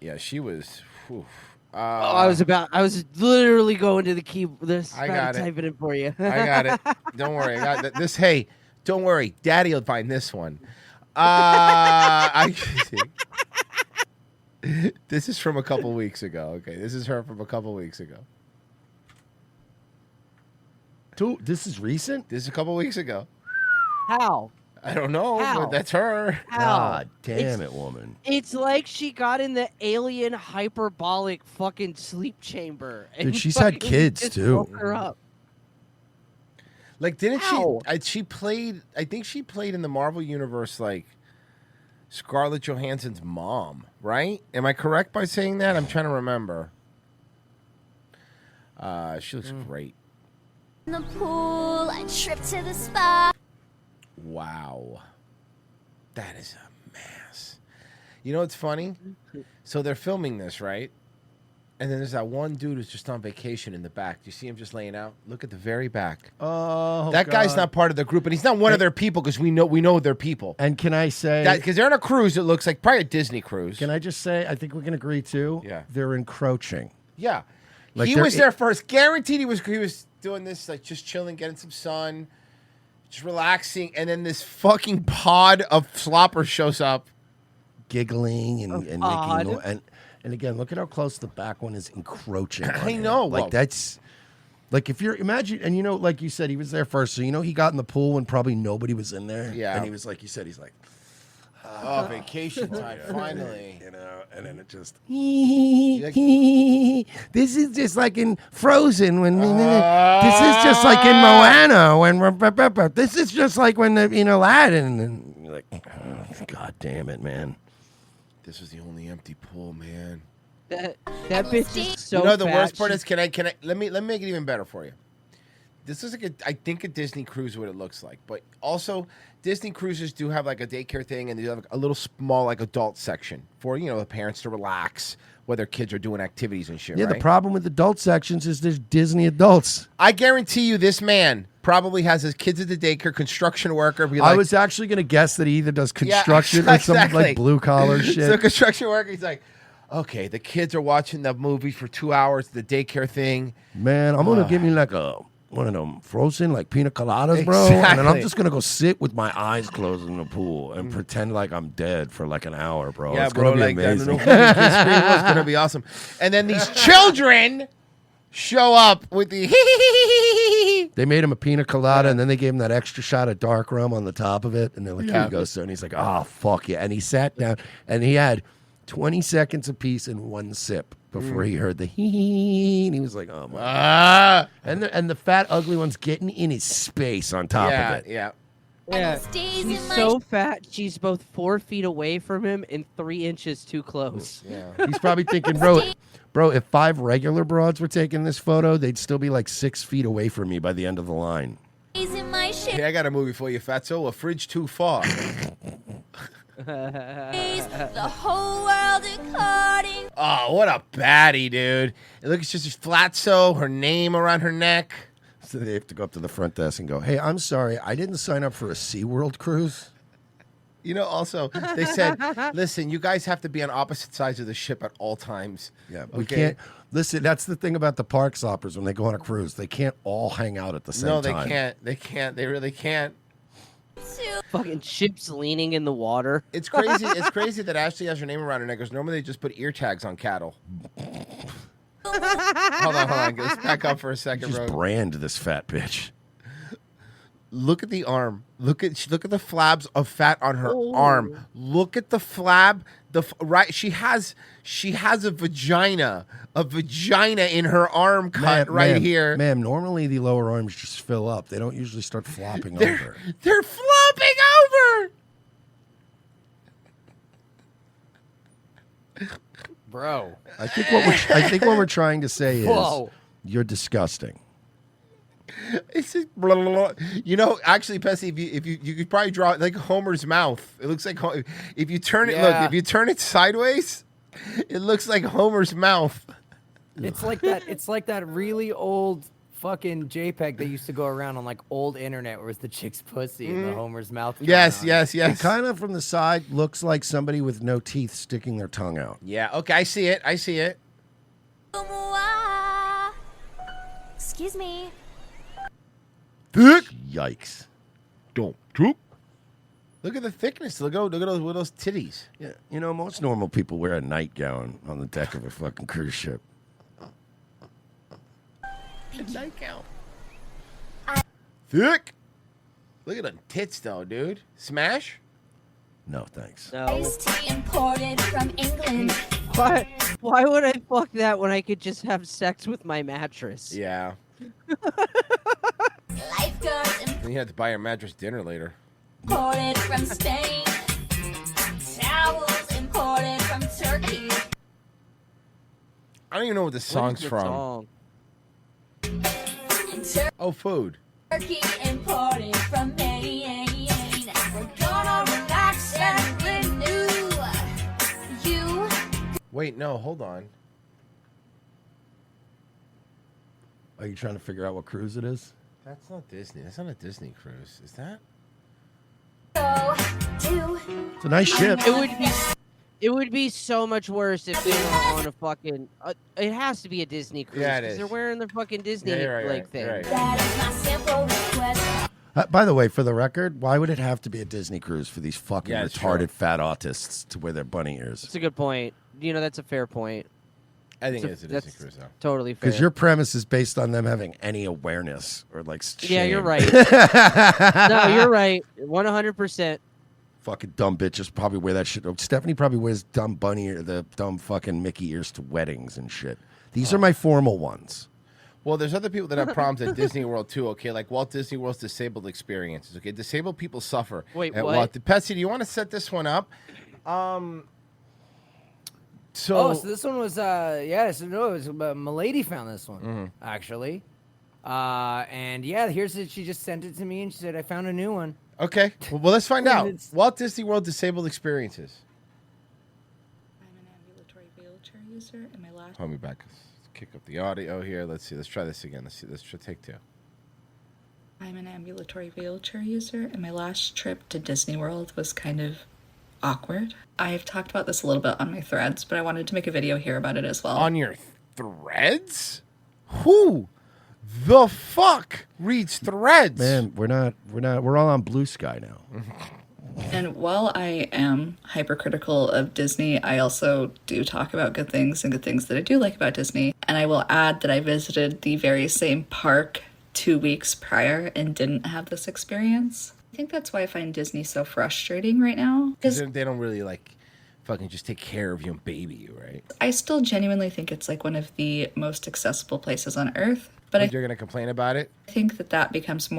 Yeah, she was. Whew. I was literally going to the keyboard. I got it. Type it in for you. I got it. Don't worry. I got this. Hey, don't worry. Daddy will find this one. This is from a couple weeks ago. Okay, this is her from a couple weeks ago. This is recent? This is a couple weeks ago. How? I don't know, How? but that's her. How? God damn It's- it, woman. It's like she got in the alien hyperbolic fucking sleep chamber. and Dude, she's had fucking kids, just too. woke her up. Like, didn't How? she played? I think she played in the Marvel universe, like Scarlett Johansson's mom, right? Am I correct by saying that? I'm trying to remember. She looks great. In the pool, I trip to the spa. Wow. That is a mess. You know what's funny? So they're filming this, right? And then there's that one dude who's just on vacation in the back. Do you see him just laying out? Look at the very back. Oh, that guy's God. not part of the group, and he's not one of their people because we know they're people. And can I say Because they're on a cruise, it looks like probably a Disney cruise. Can I just say I think we can agree too? Yeah. They're encroaching. Yeah. Like he they're was there first. Guaranteed he was doing this, like just chilling, getting some sun, just relaxing, and then this fucking pod of sloppers shows up. Giggling and Odd. making and again, look at how close the back one is encroaching. on I him. know. Like Well- that's like if you're imagine and you know, like you said, he was there first. So you know he got in the pool when probably nobody was in there. Yeah. And he was like you said, he's like Oh, vacation time, finally. You know, and then it just Like- this is just like in Frozen when this is just like in Moana when this is just like when in Aladdin and you're like oh, God damn it, man. This was the only empty pool, man. That bitch is so you know the fat, worst part she- is can I let me make it even better for you. This is like I think a Disney cruise what it looks like, but also Disney cruises do have like a daycare thing, and they have a little small like adult section for the parents to relax while their kids are doing activities and shit. Yeah, right? the problem with adult sections is there's Disney adults. I guarantee you, this man probably has his kids at the daycare, construction worker. Be like, I was actually going to guess that he either does construction or some exactly. like blue collar shit. So construction worker, he's like, okay, the kids are watching the movie for 2 hours, the daycare thing. Man, I'm gonna give me like one of them frozen like pina coladas, bro, and then I'm Exactly. just gonna go sit with my eyes closed in the pool and pretend like I'm dead for like an hour, bro. Yeah, it's bro, gonna be like amazing. it's gonna be awesome. And then these children show up with the They made him a pina colada, and then they gave him that extra shot of dark rum on the top of it, and they're like, "Here Yeah. you go, sir." And he's like, "Oh fuck yeah!" And he sat down, and he had 20 seconds apiece in one sip before he heard the hee, and he was like, "Oh my!" Ah. And the fat ugly one's getting in his space on top yeah, of it. yeah. Yeah, she's so fat. She's both 4 feet away from him and 3 inches too close. Yeah, he's probably thinking, bro, if 5 regular broads were taking this photo, they'd still be like 6 feet away from me by the end of the line. Hey, I got a movie for you, Fatso. A Fridge Too Far. The whole world according. Oh, what a baddie, dude! It looks just Flatso, her name around her neck. So they have to go up to the front desk and go, "Hey, I'm sorry, I didn't sign up for a SeaWorld cruise." Also, they said, listen, you guys have to be on opposite sides of the ship at all times. Yeah, we can't. Listen, that's the thing about the park hoppers when they go on a cruise. They can't all hang out at the same No, time. they can't. They can't. They really can't. Fucking ships leaning in the water. It's crazy. It's crazy that Ashley has her name around her neck. Because normally they just put ear tags on cattle. hold on. Let's back up for a second, Just bro. brand this fat bitch. Look at the arm. Look at the flabs of fat on her arm. Look at the flab. She has a vagina in her arm cut right here. Ma'am, normally the lower arms just fill up. They don't usually start flopping over. They're flopping over. Bro. I think what we're trying to say is Whoa. you're disgusting. It's just blah, blah, blah. Actually, Pessy, if you could probably draw it like Homer's mouth. It looks like if you turn it. Yeah. Look, if you turn it sideways, it looks like Homer's mouth. It's like that. It's like that really old fucking JPEG that used to go around on like old internet, where it's the chick's pussy and the Homer's mouth. Yes. It kind of from the side looks like somebody with no teeth sticking their tongue out. Yeah. Okay. I see it. Excuse me. Yikes. Don't troop. Look at the thickness. Look at those titties. Yeah, most normal people wear a nightgown on the deck of a fucking cruise ship. Nightgown. Thick. Look at them tits, though, dude. Smash. No, thanks. No. Iced tea imported from England. Why would I fuck that when I could just have sex with my mattress? Yeah. Lifeguards And you have to buy your mattress dinner later. imported from Spain. Towels imported from Turkey. I don't even know what this song's from. Oh, food. Turkey imported from Maine. We're gonna relax and renew. You. Wait, no, hold on. Are you trying to figure out what cruise it is? That's not Disney. That's not a Disney cruise. Is that? It's a nice ship. It would be so much worse if they were on a fucking. It has to be a Disney cruise. Yeah, it 'cause is. They're wearing the fucking Disney Yeah, you're right, thing. you're right. That is my simple request. By the way, for the record, why would it have to be a Disney cruise for these fucking Yeah, it's retarded true. fat autists to wear their bunny ears? That's a good point. That's a fair point. I think It's it's a Disney that's cruise, though. Totally fair. Because your premise is based on them having any awareness or like shame. Yeah, you're right. No, you're right. 100%. Fucking dumb bitches probably wear that shit. Stephanie probably wears dumb bunny ear, the dumb fucking Mickey ears to weddings and shit. These are my formal ones. Well, there's other people that have problems at Disney World too. Okay, like Walt Disney World's disabled experiences. Okay, disabled people suffer. Wait, at what? Walt. Petsy, do you want to set this one up? So, So this one was it was Milady found this one Mm-hmm. actually. And yeah, here's it. She just sent it to me, and she said, "I found a new one." Okay. Well, let's find out. It's- Walt Disney World disabled experiences. Wheelchair user and my last Hold me back. Let's kick up the audio here. Let's see. Let's try this again. Let's see. Let's take two. I'm an ambulatory wheelchair user, and my last trip to Disney World was kind of awkward. I've talked about this a little bit on my threads, but I wanted to make a video here about it as well. On your threads? Who the fuck reads threads? Man, we're all on Blue Sky now. And while I am hypercritical of Disney, I also do talk about good things and good things that I do like about Disney. And I will add that I visited the very same park 2 weeks prior and didn't have this experience. I think that's why I find Disney so frustrating right now. Because they don't really like fucking just take care of you and baby you, right? I still genuinely think it's like one of the most accessible places on earth. But You're gonna complain about it? I think that becomes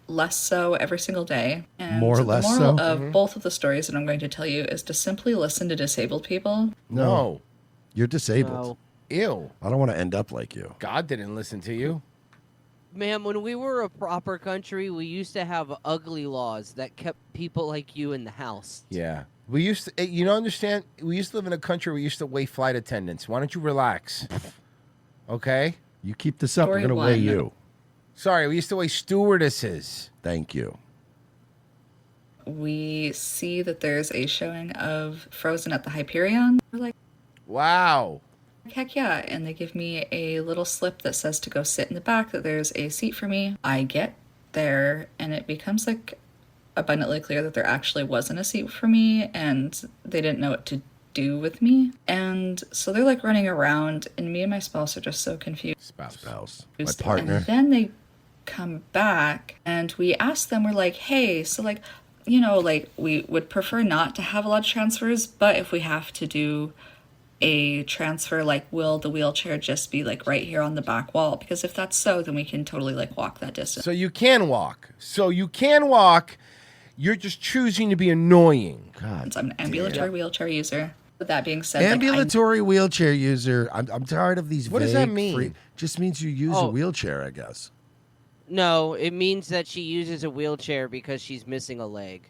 less so every single day. And More or the less moral so? of both of the stories that I'm going to tell you is to simply listen to disabled people. No. You're disabled. Ew. I don't want to end up like you. God didn't listen to you. Ma'am, when we were a proper country, we used to have ugly laws that kept people like you in the house. Yeah. We used to, you don't understand? We used to live in a country where we used to weigh flight attendants. Why don't you relax? Okay? You keep this up, we're Story going to weigh one. you. Sorry, we used to weigh stewardesses. Thank you. We see that there's a showing of Frozen at the Hyperion. We're like, wow. Heck yeah. And they give me a little slip that says to go sit in the back, that there's a seat for me. I get there, and it becomes like abundantly clear that there actually wasn't a seat for me, and they didn't know what to do with me. And so they're like running around, and me and my spouse are just so confused. Spouse. My partner. And then they come back, and we ask them, we're like, hey, so like, you know, like we would prefer not to have a lot of transfers, but if we have to do a transfer, like, will the wheelchair just be like right here on the back wall? Because if that's so, then we can totally like walk that distance. So you can walk. You're just choosing to be annoying. God. I'm an ambulatory wheelchair user. With that being said, Ambulatory wheelchair user. I'm tired of these. What does that vague mean? Just means you use a wheelchair, I guess. No, it means that she uses a wheelchair because she's missing a leg.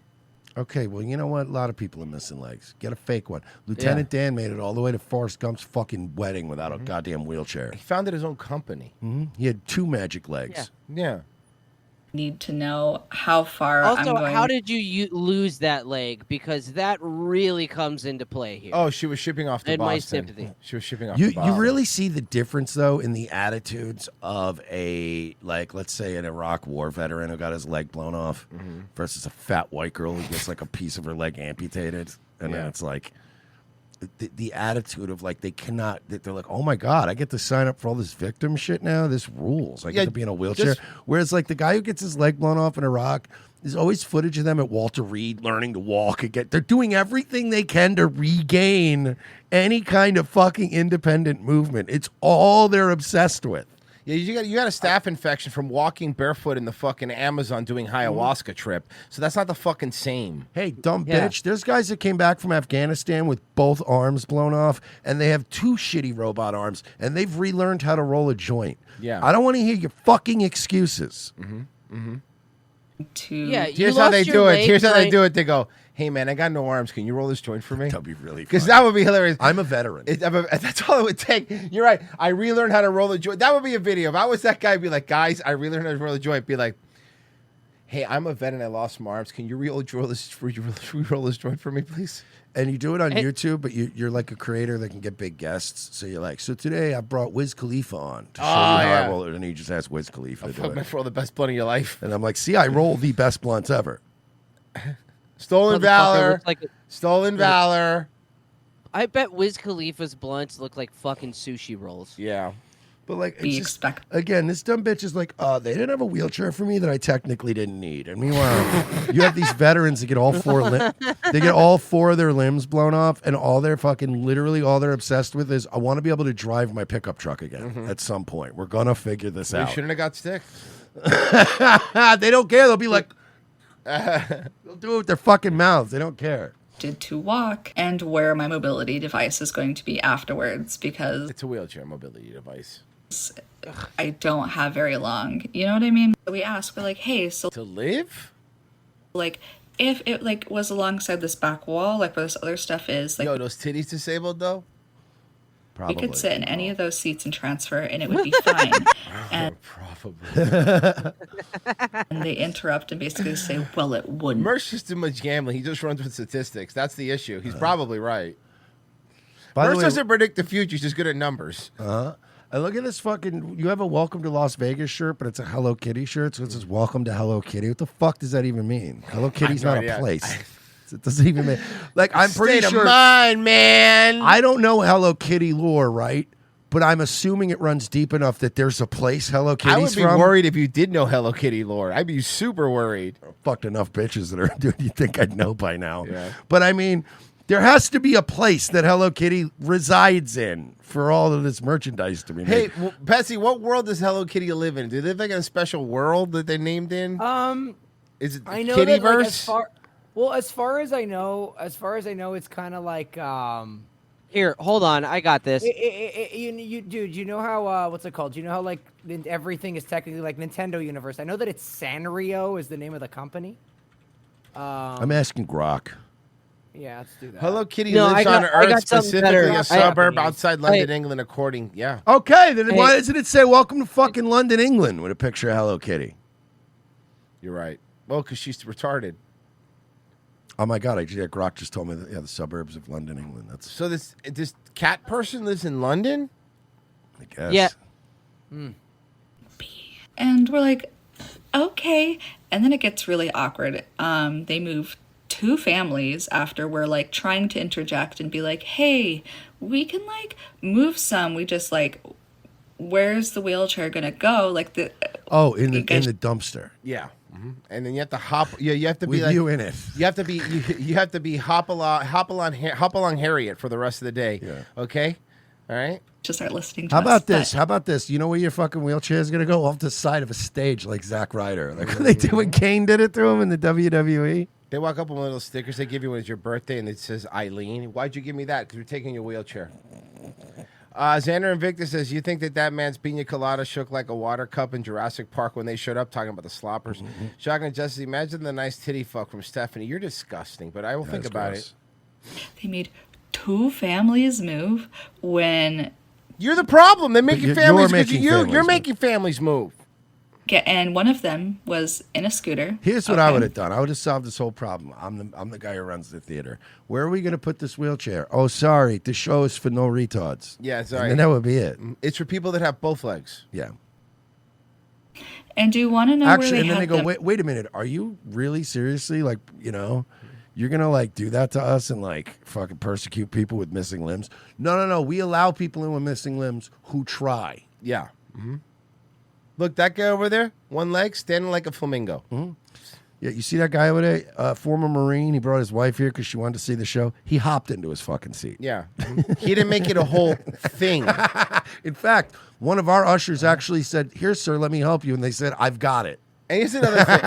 Okay, well, you know what? A lot of people are missing legs. Get a fake one. Lieutenant Dan made it all the way to Forrest Gump's fucking wedding without a goddamn wheelchair. He founded his own company. He had 2 magic legs. Yeah. need to know how far I'm Also, going. how did you lose that leg? Because that really comes into play here. Oh, she was shipping off to In my Boston. sympathy. She was shipping off You to Boston. you really see the difference though in the attitudes of a, like, let's say an Iraq war veteran who got his leg blown off versus a fat white girl who gets like a piece of her leg amputated, and then Yeah. it's like the attitude of like they cannot. They're like, oh my god, I get to sign up for all this victim shit now. This rules. I get Yeah, to be in a wheelchair. just- Whereas like the guy who gets his leg blown off in Iraq. There's always footage of them at Walter Reed learning to walk again. They're doing everything they can to regain any kind of fucking independent movement. It's all they're obsessed with. Yeah, you got a staph infection from walking barefoot in the fucking Amazon doing ayahuasca trip. So that's not the fucking same. Hey, dumb bitch. There's guys that came back from Afghanistan with both arms blown off, and they have 2 shitty robot arms, and they've relearned how to roll a joint. Yeah. I don't want to hear your fucking excuses. Here's how they do it. Here's how they do it. They go, "Hey man, I got no arms. Can you roll this joint for me?" That'd be really because funny. that would be hilarious. I'm a veteran. That's all it would take. You're right. I relearned how to roll the joint. That would be a video. If I was that guy, I'd be like, guys, I relearned how to roll the joint. Be like, hey, I'm a vet and I lost my arms. Can you roll this joint for me, please? And you do it on Hey. YouTube, but you're like a creator that can get big guests. So you're like, so today I brought Wiz Khalifa on to show you how yeah. I roll it. And you just ask Wiz Khalifa to do it. Roll the best blunt of your life. And I'm like, see, I roll the best blunts ever. Stolen Motherfucker valor. looks like Stolen valor. I bet Wiz Khalifa's blunts look like fucking sushi rolls. Yeah. But like, it's just, again, this dumb bitch is like, they didn't have a wheelchair for me that I technically didn't need. And meanwhile, you have these veterans that get all 4 they get all 4 of their limbs blown off, and all they're fucking literally all they're obsessed with is I want to be able to drive my pickup truck again at some point. We're gonna figure this We out. shouldn't have got stick. They don't care. They'll be like, they'll do it with their fucking mouths. They don't care. To walk and where my mobility device is going to be afterwards, because it's a wheelchair mobility device. I don't have very long. You know what I mean? We ask, we're like, hey, so to live? Like, if it like was alongside this back wall, like where this other stuff is, like, Yo, those titties disabled though? we could sit in any of those seats and transfer, and it would be fine. And and they interrupt and basically say, well, it wouldn't. Merck's just too much gambling. He just runs with statistics. That's the issue. He's probably right. By the Merck way- doesn't predict the future. He's just good at numbers. And look at this fucking. You have a Welcome to Las Vegas shirt, but it's a Hello Kitty shirt, so it says Welcome to Hello Kitty. What the fuck does that even mean? Hello Kitty's no not idea. a place. It doesn't even mean. Like, I'm pretty State of sure. mind, man. I don't know Hello Kitty lore, right? But I'm assuming it runs deep enough that there's a place Hello Kitty's I would be from. worried if you did know Hello Kitty lore. I'd be super worried. Fucked enough bitches that are doing. You think I'd know by now? Yeah. But I mean, there has to be a place that Hello Kitty resides in for all of this merchandise to be made. Hey, Betsy, what world does Hello Kitty live in? Do they live like in a special world that they named in? Is it I know Kittyverse? that, like, as far as I know, it's kind of like Here, hold on. I got this. dude, you know how what's it called? You know how like everything is technically like Nintendo Universe. I know that it's Sanrio is the name of the company. I'm asking Grok. Yeah, let's do that. Hello Kitty No, lives I on got- I Earth, got something specifically better. a I- suburb outside London, Hey. England, according. Yeah. Okay, then Hey. why doesn't it say Welcome to fucking London, England with a picture of Hello Kitty? You're right. Well, because she's retarded. Oh my god! Grok just told me that the suburbs of London, England. That's So this cat person lives in London? I guess. Yeah. And we're like, okay. And then it gets really awkward. They move 2 families after we're like trying to interject and be like, hey, we can like move some. We just like, where's the wheelchair gonna go? Like the in the dumpster. Yeah. And then you have to hop. Yeah, you have to be With like you in it. You have to be. You have to be hop along Harriet for the rest of the day. Yeah. Okay. All right. Just start listening to How us. about this? How about this? You know where your fucking wheelchair is gonna go? Off the side of a stage, like Zack Ryder, like what they did when Kane did it to him in the WWE. They walk up with little stickers they give you when it's your birthday, and it says Eileen. Why'd you give me that? Because we're taking your wheelchair. Xander Invictus says, you think that man's pina colada shook like a water cup in Jurassic Park when they showed up talking about the sloppers? Shocking Justice, imagine the nice titty fuck from Stephanie. You're disgusting, but I will think about it. They made 2 families move when You're the problem. They're making families because making you're families making families move. and one of them was in a scooter. Here's what I would have done. I would have solved this whole problem. I'm the guy who runs the theater. Where are we going to put this wheelchair? Oh, sorry, the show is for no retards. Yeah, sorry. And then that would be it. It's for people that have both legs. Yeah. And do you want to know Actually, where and they then they have go, them? wait a minute. Are you really seriously like, you're gonna like do that to us and like fucking persecute people with missing limbs? No. We allow people in with missing limbs who try. Yeah. Look, that guy over there, one leg, standing like a flamingo. Yeah, you see that guy over there, former Marine. He brought his wife here because she wanted to see the show. He hopped into his fucking seat. Yeah. He didn't make it a whole thing. In fact, one of our ushers actually said, "Here, sir, let me help you." And they said, "I've got it." And here's another thing.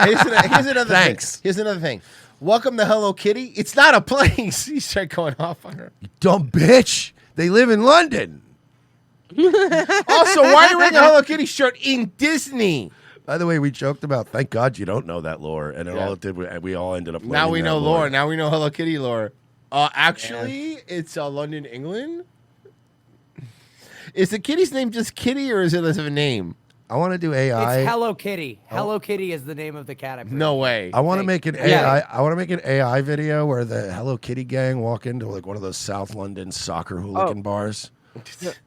Here's another Thanks. thing. Here's another thing. Welcome to Hello Kitty. It's not a place. He started going off on her. Dumb bitch. They live in London. Also, why are you wearing a Hello Kitty shirt in Disney? By the way, we joked about, thank God you don't know that lore. And then Yeah. all it did, we all ended up Now learning we that know lore. Now we know Hello Kitty lore. Actually, it's London, England. Is the kitty's name just Kitty, or is it a name? I want to do AI. It's Hello Kitty. Hello Kitty is the name of the cat. I'm No way. I want to make an AI. I want to make an AI video where the Hello Kitty gang walk into like one of those South London soccer hooligan bars,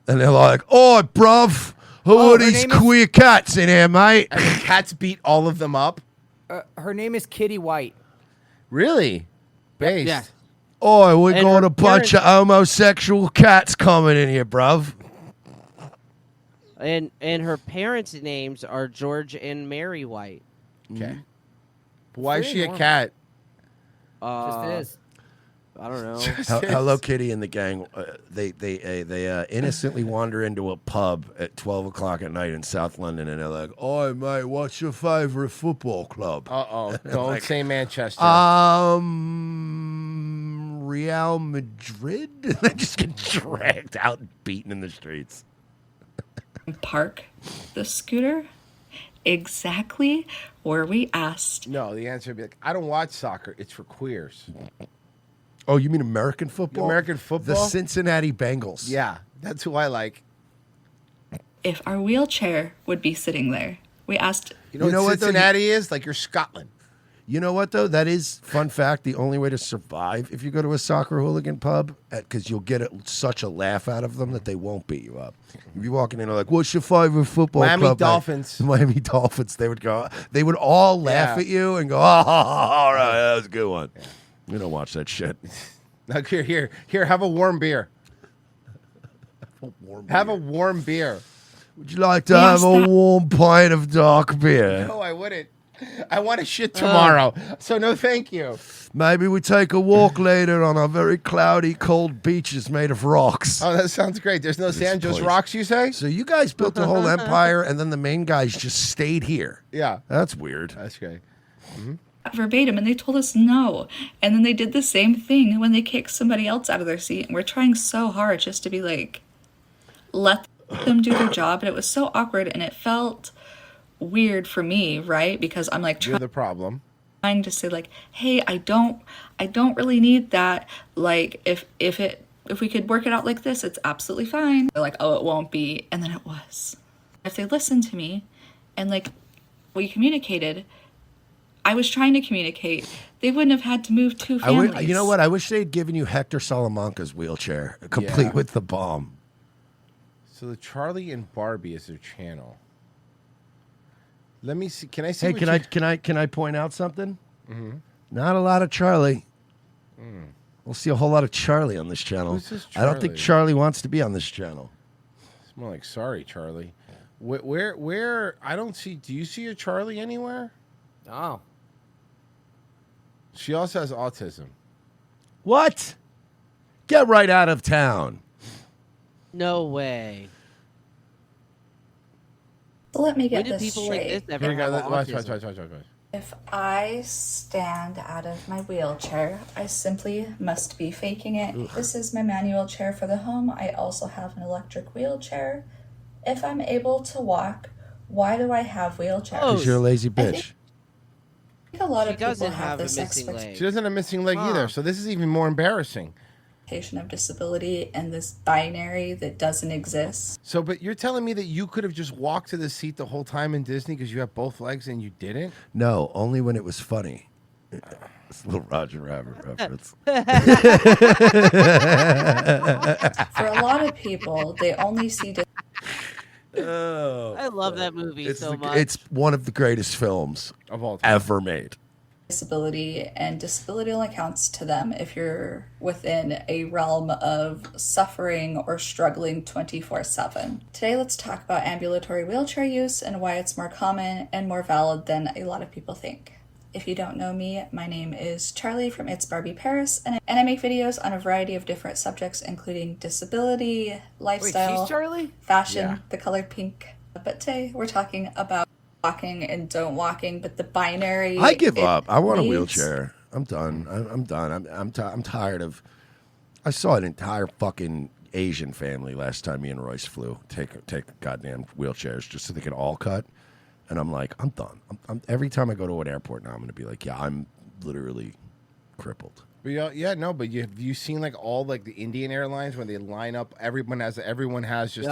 and they're like, "Oh, bruv, who are her these name is- queer cats in here, mate?" And the cats beat all of them up. Her name is Kitty White. Really? Based. Yeah. Oh, we And got her a bunch of homosexual cats coming in here, bruv. And her parents' names are George and Mary White. Okay. Why is Very she a normal. cat? Uh, Just is. I don't know. Hello Kitty and the gang, they innocently wander into a pub at 12 o'clock at night in South London, and they're like, "Oh, mate, what's your favorite football club?" Uh-oh. Don't Like, say Manchester. Real Madrid. They just get dragged out and beaten in the streets. Park the scooter exactly where we asked. No, the answer would be like, I don't watch soccer. It's for queers. Oh, you mean American football? American football? The Cincinnati Bengals. Yeah, that's who I like. If our wheelchair would be sitting there. We asked. You know what Cincinnati is? Like you're Scotland. You know what, though? That is, fun fact, the only way to survive if you go to a soccer hooligan pub, because you'll get such a laugh out of them that they won't beat you up. If you're walking in and like, what's your favorite football Miami club? Dolphins. Miami Dolphins. They would all laugh at you and go, all right, that was a good one. We don't watch that shit. Like, here, have a warm beer. Have a warm beer. Would you like to have a warm pint of dark beer? No, I wouldn't. I want to shit tomorrow. So no, thank you. Maybe we take a walk later on our very cloudy, cold beaches made of rocks. Oh, that sounds great. There's no sand, just place. rocks, you say? So you guys built a whole empire, and then the main guys just stayed here. Yeah. That's weird. That's great. Verbatim, and they told us no. And then they did the same thing when they kicked somebody else out of their seat. And we're trying so hard just to be like, let them do their job. And it was so awkward, and it felt weird for me, right? Because I'm like, You're the problem. trying to say like, hey, I don't really need that. Like, if we could work it out like this, it's absolutely fine. They're like, oh, it won't be. And then it was. If they listened to me and like we communicated, I was trying to communicate, they wouldn't have had to move two families. You know what? I wish they'd given you Hector Salamanca's wheelchair, complete with the bomb. So the Charlie and Barbie is their channel. Let me see. Can I see? Hey, can I point out something? Mhm. Not a lot of Charlie. We'll see a whole lot of Charlie on this channel. Who's this I don't think Charlie? Charlie wants to be on this channel. It's more like sorry, Charlie. Where? I don't see. Do you see a Charlie anywhere? Oh. She also has autism. What? Get right out of town. No way. So let me When get do this people straight. like this ever Here we go. have Watch. autism? If I stand out of my wheelchair, I simply must be faking it. Ugh. This is my manual chair for the home. I also have an electric wheelchair. If I'm able to walk, why do I have wheelchairs? Because you're a lazy I think bitch. a lot of She doesn't people have have a this missing leg. expectation She doesn't have a missing leg either. So this is even more embarrassing. of disability and this binary that doesn't exist. So, but you're telling me that you could have just walked to the seat the whole time in Disney because you have both legs and you didn't? No, only when it was funny. It's a little Roger Rabbit reference. For a lot of people, they only see Oh, I love that movie so much. It's one of the greatest films of all time ever made. disability, and disability only counts to them if you're within a realm of suffering or struggling 24/7. Today, let's talk about ambulatory wheelchair use and why it's more common and more valid than a lot of people think. If you don't know me, my name is Charlie from It's Barbie Paris, and I make videos on a variety of different subjects, including disability, lifestyle, she's Charlie? fashion, Yeah. the color pink. But today, we're talking about walking and don't walking, but the binary. I give up. I want a leads- wheelchair. I'm done. I'm done. I'm tired of. I saw an entire fucking Asian family last time me and Royce flew. Take goddamn wheelchairs just so they could all cut. And I'm like, I'm done. Every time I go to an airport now, I'm going to be like, yeah, I'm literally crippled. But but have you seen like all like the Indian Airlines when they line up? Everyone has just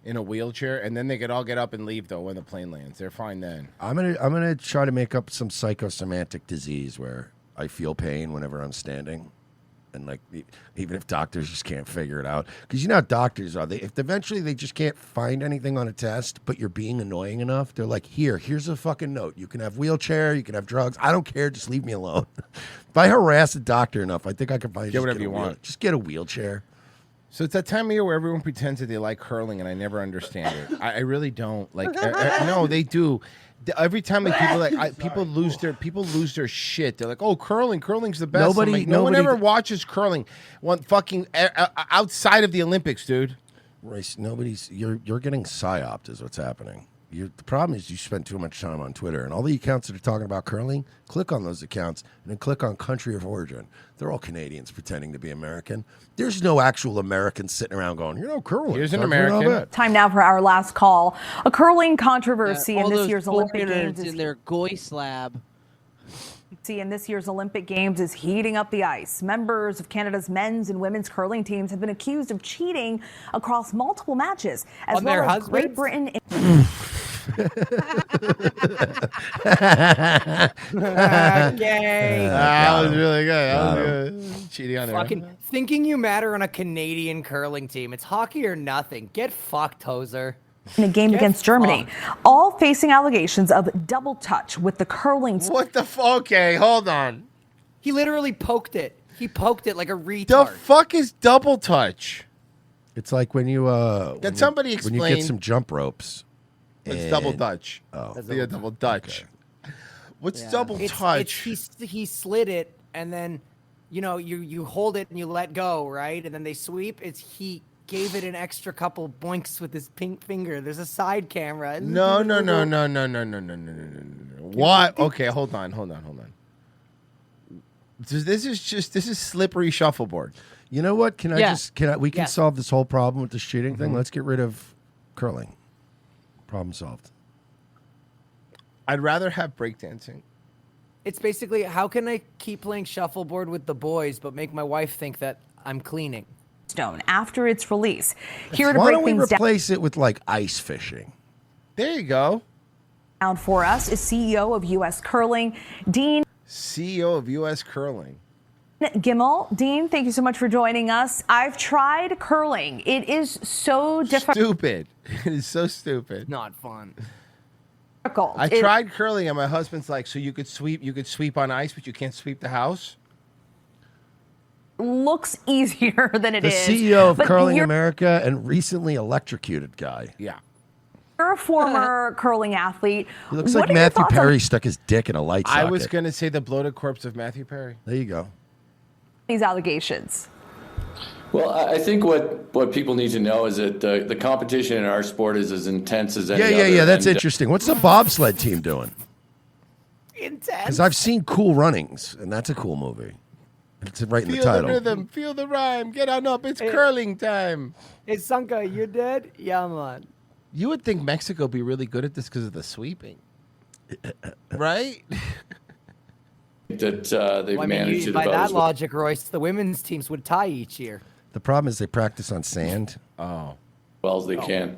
in a wheelchair, and then they could all get up and leave though when the plane lands. They're fine then. I'm gonna try to make up some psychosomatic disease where I feel pain whenever I'm standing, and like even if doctors just can't figure it out, because you know how doctors are. If eventually they just can't find anything on a test, but you're being annoying enough, they're like, here's a fucking note. You can have wheelchair, you can have drugs. I don't care. Just leave me alone. If I harass a doctor enough, I think I can probably Get whatever you a wheel- want. Just get a wheelchair. So it's that time of year where everyone pretends that they like curling, and I never understand it. I really don't. Like, no, they do. Every time like people lose their shit. They're like, "Oh, curling's the best." I'm like, no one ever watches curling. One fucking outside of the Olympics, dude. Royce, you're getting psyoped is what's happening. The problem is you spend too much time on Twitter, and all the accounts that are talking about curling, click on those accounts and then click on country of origin. They're all Canadians pretending to be American. There's no actual Americans sitting around going, curling. Here's an That's not American. bad. Time now for our last call. A curling controversy in all this those year's Olympic foreigners Games is in their goy slab. in this year's Olympic Games is heating up the ice. Members of Canada's men's and women's curling teams have been accused of cheating across multiple matches, as On well their as Great husbands? Britain. Gay. That was really good. That was good. Cheating on Fucking thinking you matter on a Canadian curling team. It's hockey or nothing. Get fucked, hoser. In a game Get against Germany, all facing allegations of double touch with the curling. What the fuck? Okay, hold on. He literally poked it. He poked it like a retard. The fuck is double touch? It's like when you Can somebody when you explain? get some jump ropes. It's and- double Dutch. Oh, Yeah, double Dutch. What's double It's- touch? he slid it, and then, you hold it and you let go, right? And then they sweep. He gave it an extra couple boinks with his pink finger. There's a side camera. No. What? Okay, hold on. This is slippery shuffleboard. You know what? Can we can Yeah. solve this whole problem with the cheating thing? Mhm. Let's get rid of curling. Problem solved. I'd rather have breakdancing. It's basically, how can I keep playing shuffleboard with the boys but make my wife think that I'm cleaning? Stone after its release. Here to Why break don't we things down. replace it with like ice fishing? There you go. Down for us is CEO of U.S. Curling, Dean CEO of U.S. Curling. Gimmel. Dean, thank you so much for joining us. I've tried curling. It is so difficult. Stupid. It is so stupid. Not fun. I tried curling, and my husband's like, "So you could sweep on ice, but you can't sweep the house." Looks easier than it The is. CEO of But Curling you're, America and recently electrocuted guy. Yeah. you're a former curling athlete. He looks What like are your Matthew thoughts on Perry stuck his dick in a light socket. I was going to say the bloated corpse of Matthew Perry. There you go. these allegations? Well, I think what people need to know is that the competition in our sport is as intense as any other. Yeah. That's and, interesting. What's the bobsled team doing? Intense. Because I've seen Cool Runnings, and that's a cool movie. It's right in the Feel title. the rhythm, feel the rhyme. Get on up. It's curling time. Hey, Sanka, you dead? Yeah, man. You would think Mexico would be really good at this because of the sweeping, right? that they've Well, I mean, managed it by about that as well. logic, Royce, the women's teams would tie each year. The problem is they practice on sand. Oh. Well as they can.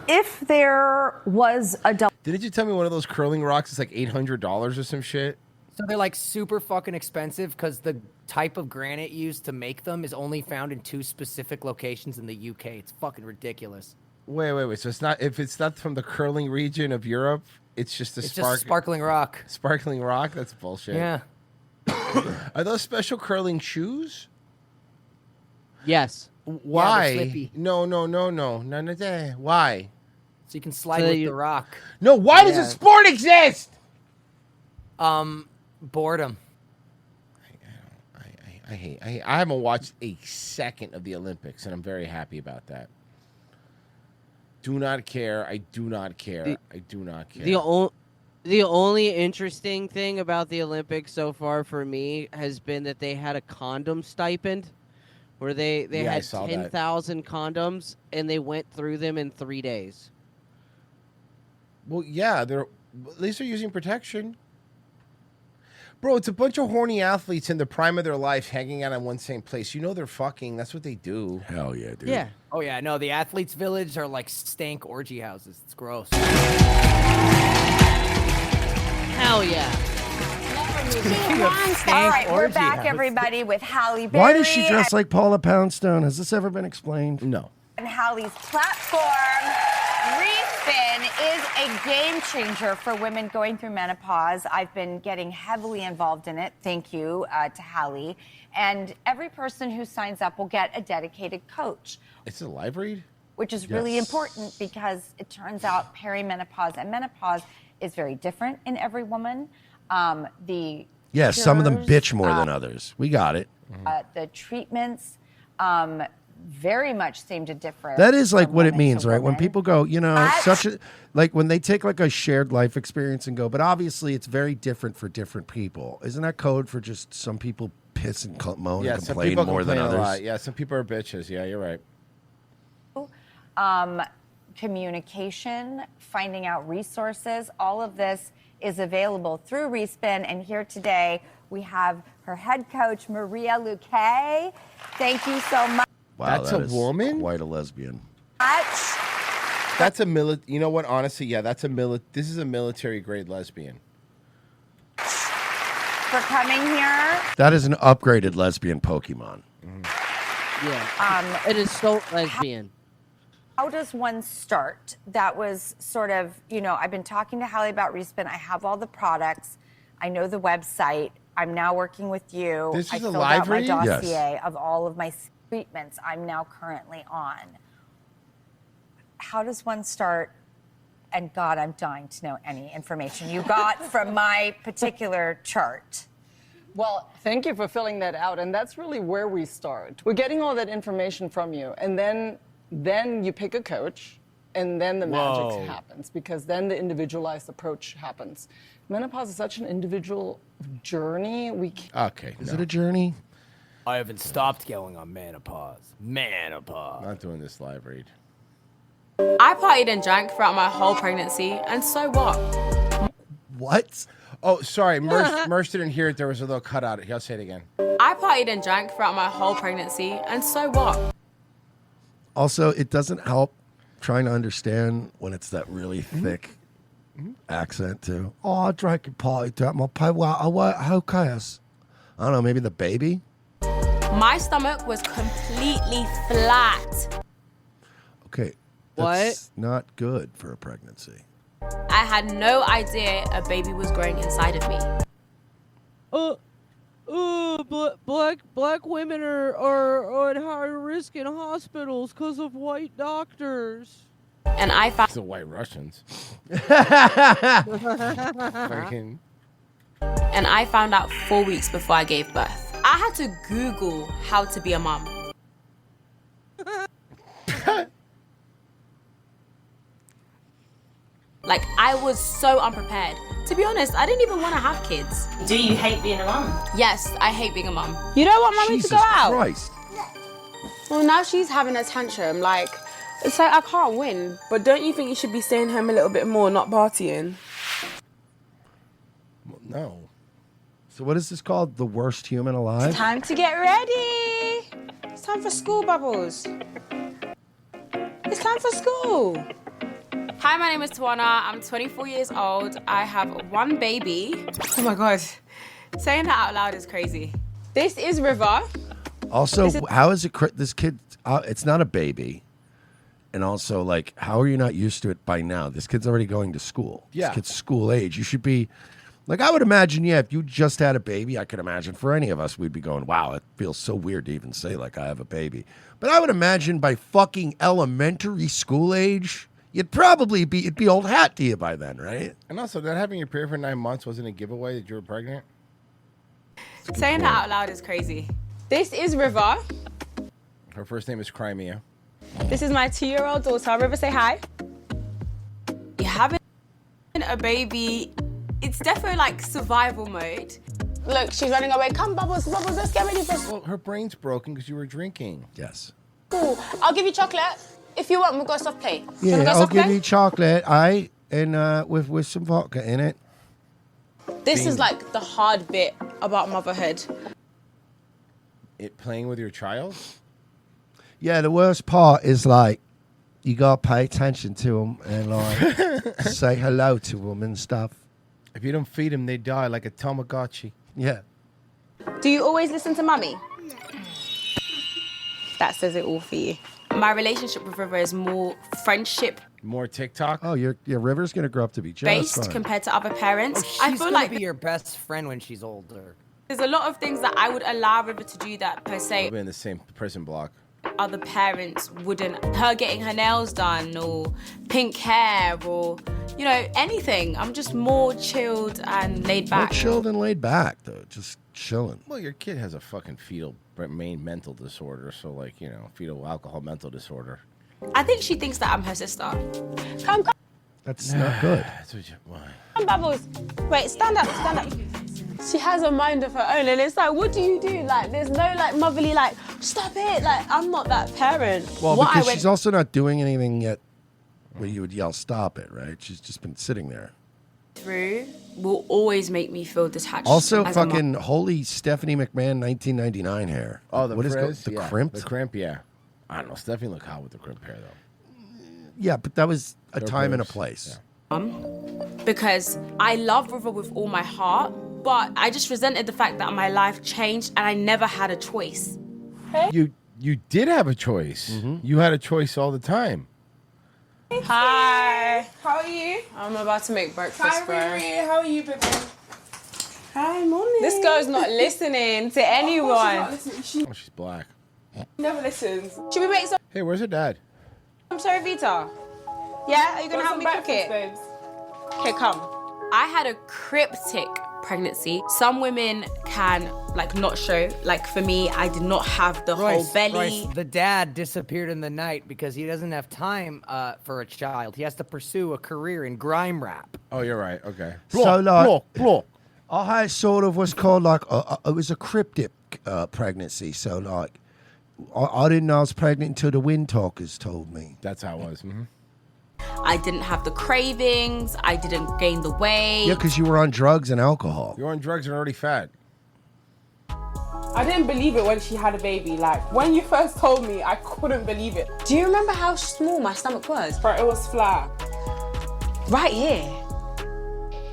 If there was a double. Didn't you tell me one of those curling rocks is like $800 or some shit? So they're like super fucking expensive because the type of granite used to make them is only found in 2 specific locations in the UK. It's fucking ridiculous. Wait. So if it's not from the curling region of Europe, it's just It's just sparkling rock. Sparkling rock? That's bullshit. Yeah. Are those special curling shoes? Yes. Why? slippy. No. None of that. Why? So you can slide So with you- the rock. No, why does a sport exist? Boredom. I haven't watched a second of the Olympics, and I'm very happy about that. Do not care. I do not care. I do not care. The only interesting thing about the Olympics so far for me has been that they had a condom stipend where they Yeah, I had saw that. 10,000 condoms and they went through them in 3 days. Well, yeah, at least they're using protection. Bro, it's a bunch of horny athletes in the prime of their life hanging out in one same place. You know they're fucking. That's what they do. Hell yeah, dude. Yeah. Oh yeah. No, the athletes' village are like stank orgy houses. It's gross. Hell yeah. All right, we're back, everybody, with Halle Berry. Why does she dress like Paula Poundstone? Has this ever been explained? No. And Halle's platform, Respin, is a game changer for women going through menopause. I've been getting heavily involved in it. Thank you to Halle. And every person who signs up will get a dedicated coach, It's a live read? which is really important because it turns out perimenopause and menopause is very different in every woman. Yeah, some of them cures, bitch more than others. We got it. The treatments, very much seem to differ. That is like from what it women means, to right? When women. people go, you know, such a like when they take like a shared life experience and go, but obviously it's very different for different people. Isn't that code for just some people piss and moan Yeah, and some complain people more than complain a others? lot. Yeah, some people are bitches. Yeah, you're right. Communication, finding out resources, all of this is available through Respin. And here today, we have her head coach, Maria Luque. Thank you so much. Wow, That's that a is woman? Quite a lesbian. That's a you know what? Honestly, yeah, that's a this is a military grade lesbian. For coming here. That is an upgraded lesbian Pokemon. Yeah. It is so lesbian. How does one start? That was sort of, you know, I've been talking to Hallie about Respin. I have all the products. I know the website. I'm now working with you. This is I a filled live out my read? dossier Yes. of all of my treatments I'm now currently on. How does one start? And God, I'm dying to know any information you got from my particular chart. Well, thank you for filling that out. And that's really where we start. We're getting all that information from you. And then you pick a coach, and then the Whoa. magic happens, because then the individualized approach happens. Menopause is such an individual journey. Okay. Is it a journey? I haven't stopped going on menopause. Not doing this live read. I partied and drank throughout my whole pregnancy, and so what? What? Oh, sorry. Merce didn't hear it. There was a little cutout. I'll say it again. I partied and drank throughout my whole pregnancy, and so what? Also, it doesn't help trying to understand when it's that really thick accent too. Oh, I drank and partied throughout my pay. Well, how chaos? I don't know. Maybe the baby. My stomach was completely flat. Okay. What? That's not good for a pregnancy. I had no idea a baby was growing inside of me. Black women are at higher risk in hospitals because of white doctors. And I found the white Russians. And I found out 4 weeks before I gave birth. I had to Google how to be a mom. Like, I was so unprepared. To be honest, I didn't even want to have kids. Do you hate being a mom? Yes, I hate being a mom. You don't want mommy Jesus to go out? Christ. Well, now she's having a tantrum. Like, it's like I can't win. But don't you think you should be staying home a little bit more, not partying? No. So what is this called? The worst human alive? Time to get ready. It's time for school, Bubbles. It's time for school. Hi, my name is Tawana. I'm 24 years old. I have one baby. Oh my God. Saying that out loud is crazy. This is River. Also, how is it? This kid, it's not a baby. And also, like, how are you not used to it by now? This kid's already going to school. Yeah. This kid's school age. You should be, like, I would imagine, yeah, if you just had a baby, I could imagine for any of us, we'd be going, wow, it feels so weird to even say, like, I have a baby. But I would imagine by fucking elementary school age, it'd be old hat to you by then, right? And also, not having your period for 9 months wasn't a giveaway that you were pregnant? Saying that out loud is crazy. This is River. Her first name is Crimea. This is my 2-year-old daughter. River, say hi. Having a baby, it's definitely like survival mode. Look, she's running away. Come, Bubbles, Bubbles, let's get ready for school. Well, her brain's broken because you were drinking. Yes. I'll give you chocolate. If you want, we've got a soft plate. Do you Yeah, wanna go I'll soft give plate? you chocolate, and with some vodka in it. This is like the hard bit about motherhood. It playing with your child? Yeah, the worst part is like you gotta pay attention to them and like say hello to them and stuff. If you don't feed them, they die like a Tamagotchi. Yeah. Do you always listen to mummy? That says it all for you. My relationship with River is more friendship More TikTok? Oh, your River's gonna grow up to be just based fine. compared to other parents. She's I feel gonna like be your best friend when she's older. there's a lot of things that I would allow River to do that per se We'll be in the same prison block. other parents wouldn't. Her getting her nails done or pink hair or, anything. I'm just more chilled and laid More back. chilled and laid back, though. Just chilling. Well, your kid has a fucking fetal main mental disorder, so like, you know, fetal alcohol mental disorder. I think she thinks that I'm her sister. Come, That's not good. That's what you why. come, Bubbles. Wait, stand up, stand up. She has a mind of her own, and it's like, what do you do? Like, there's no like motherly, like, stop it. Like, I'm not that parent. Well, What because I went- she's also not doing anything yet where you would yell, stop it, right? She's just been sitting there. Through will always make me feel detached. Also, as a mom. fucking holy Stephanie McMahon 1999 hair. Oh, the what is frizz? the Yeah, crimp? The crimp, yeah. I don't know. Stephanie look hot with the crimp hair, though. Yeah, but that was a They're time and a boobs. place. Because I love River with all my heart, but I just resented the fact that my life changed and I never had a choice. You did have a choice. Mm-hmm. You had a choice all the time. Hi. How are you? I'm about to make breakfast, Hi, bro. Riri. How are you, baby? Hi, morning. This girl's not listening to anyone. Of course she's not listening. Oh, she's black. She never listens. Should we make some Hey, where's her dad? Sorry, Vita? Yeah? Are you gonna Want help some me cook it? breakfast, babes? Okay, come. I had a cryptic pregnancy. Some women can like not show. Like for me, I did not have the whole belly. Royce, the dad disappeared in the night because he doesn't have time for a child. He has to pursue a career in grime rap. Oh, you're right. Okay. So like, I had sort of what's called like it was a cryptic pregnancy. So like, I didn't know I was pregnant until the Wind Talkers told me. That's how it was. Mm-hmm. I didn't have the cravings. I didn't gain the weight. Yeah, because you were on drugs and alcohol. You're on drugs and already fat. I didn't believe it when she had a baby. Like, when you first told me, I couldn't believe it. Do you remember how small my stomach was? Bro, it was flat. Right here.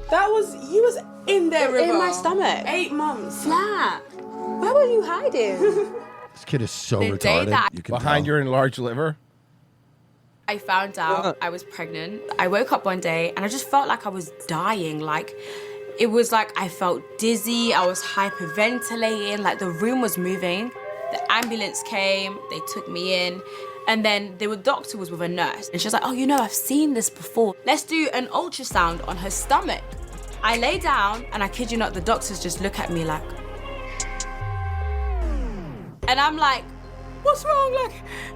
He was in there, In River. my stomach. 8 months. Flat. Where were you hiding? This kid is so The day retarded. that- You can Behind tell. your enlarged liver? I found out I was pregnant. I woke up one day and I just felt like I was dying. Like, it was like I felt dizzy. I was hyperventilating. Like, the room was moving. The ambulance came. They took me in. And then the doctor was with a nurse. And she was like, oh, you know, I've seen this before. Let's do an ultrasound on her stomach. I lay down and I kid you not, the doctors just look at me like. And I'm like, what's wrong? Like,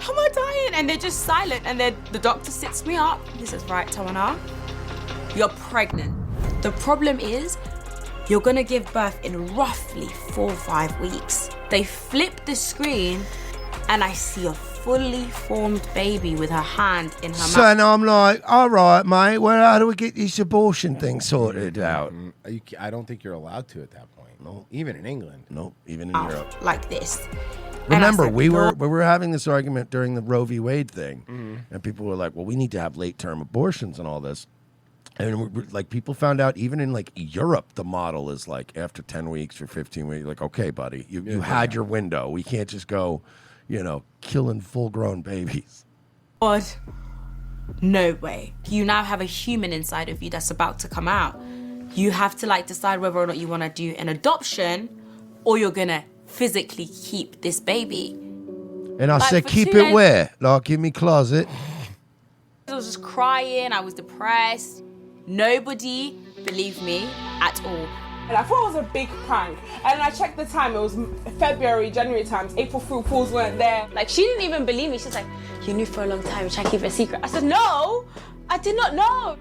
am I dying? And they're just silent. And then the doctor sits me up. He says, right, Tawana, you're pregnant. The problem is, you're gonna give birth in roughly 4 or 5 weeks. They flip the screen and I see a fully formed baby with her hand in her So mouth. and I'm like, all right, mate. Well, how do we get this abortion thing sorted out? I don't think you're allowed to at that point. No, even in England. No, even in Mouth Europe. like this. Remember, said, we "No." were having this argument during the Roe v. Wade thing, Mm-hmm. and people were like, "Well, we need to have late-term abortions and all this." And like people found out, even in like Europe, the model is like after 10 weeks or 15 weeks. Like, okay, buddy, you had your window. We can't just go, killing full-grown babies. God, no way. You now have a human inside of you that's about to come out. You have to like decide whether or not you want to do an adoption or you're gonna physically keep this baby. And I Like, said, for keep 2 it days- where? Like in me closet. I was just crying, I was depressed. Nobody believed me at all. And I thought it was a big prank. And I checked the time, it was February, January times. April Fools weren't there. Like, she didn't even believe me. She's like, you knew for a long time, try to keep it a secret. I said, no, I did not know.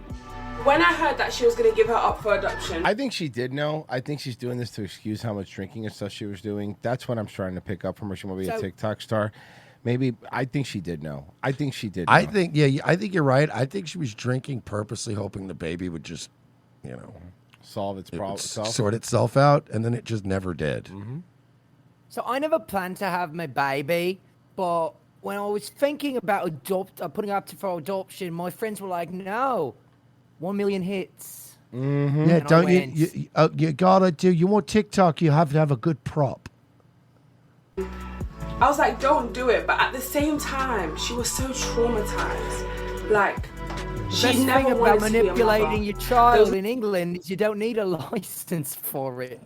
When I heard that she was going to give her up for adoption, I think she did know. I think she's doing this to excuse how much drinking and stuff she was doing. That's what I'm trying to pick up from her. She might be a So- TikTok star. Maybe I think she did know. I think she did know. I think you're right. I think she was drinking purposely, hoping the baby would just, solve its problem, sort itself out, and then it just never did. Mm-hmm. So I never planned to have my baby, but when I was thinking about putting up for adoption, my friends were like, "No, 1 million hits." Mm-hmm. Yeah, And I don't went. you gotta do? You want TikTok? You have to have a good prop. I was like, don't do it. But at the same time, she was so traumatized. Like, she Best never thing about wanted to be a manipulating mother. your child in England is you don't need a license for it.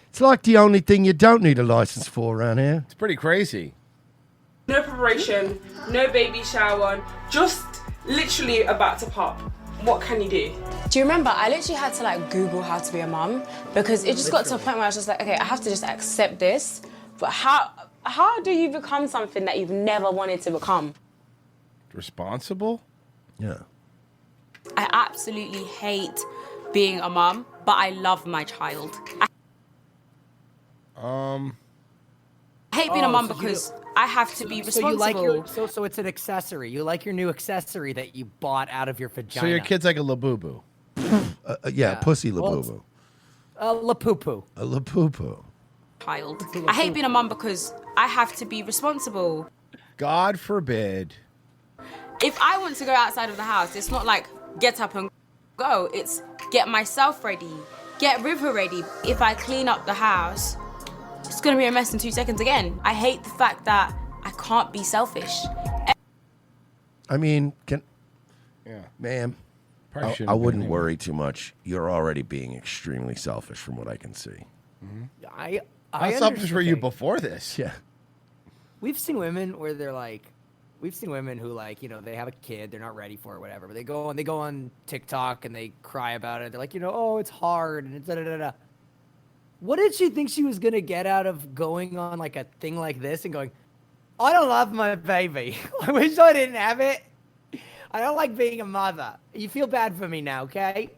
It's like the only thing you don't need a license for around here. It's pretty crazy. No preparation, no baby shower, just literally about to pop. What can you do? Do you remember? I literally had to like Google how to be a mum because it just got to a point where I was just like, okay, I have to just accept this. But how do you become something that you've never wanted to become? Responsible? Yeah. I absolutely hate being a mum, but I love my child. I hate being a mum because I have to be responsible. So you like your so it's an accessory. You like your new accessory that you bought out of your vagina. So your kid's like a labubu. Yeah, pussy labubu. A lapoo-poo. A lapupu. Child. I hate being a mum because I have to be responsible. God forbid. If I want to go outside of the house, it's not like get up and go. It's get myself ready, get River ready. If I clean up the house, it's gonna be a mess in 2 seconds again. I hate the fact that I can't be selfish. I mean, Yeah. ma'am, Probably I shouldn't have wouldn't been worry too much. You're already being extremely selfish from what I can see. I How selfish were you before this? Yeah. We've seen women where they're like, we've seen women who like, you know, they have a kid, they're not ready for it, whatever. But they go on TikTok and they cry about it. They're like, you know, oh, it's hard and it's da da da da. What did she think she was gonna get out of going on like a thing like this and going, I don't love my baby. I wish I didn't have it. I don't like being a mother. You feel bad for me now, okay?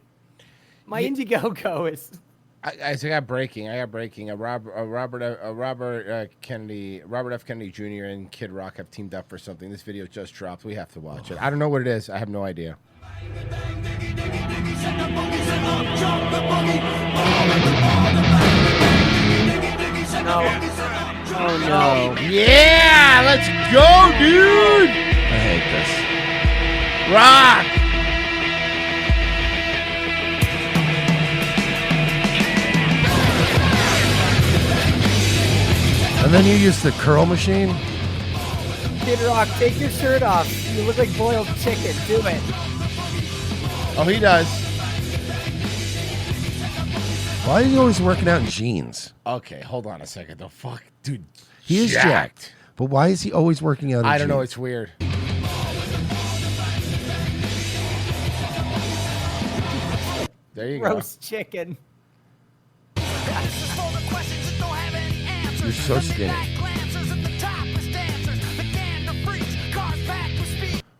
My Indiegogo is. I got breaking. Robert F. Kennedy Jr. and Kid Rock have teamed up for something. This video just dropped. We have to watch it. I don't know what it is. I have no idea. No. Oh no. Yeah, let's go, dude. I hate this. Rock. And then you use the curl machine? Kid Rock, take your shirt off. You look like boiled chicken. Do it. Oh, he does. Why are you always working out in jeans? Okay, hold on a second. The fuck, dude. He is jacked. But why is he always working out in I don't know. jeans? It's weird. There you go. Roast chicken. You're so skinny.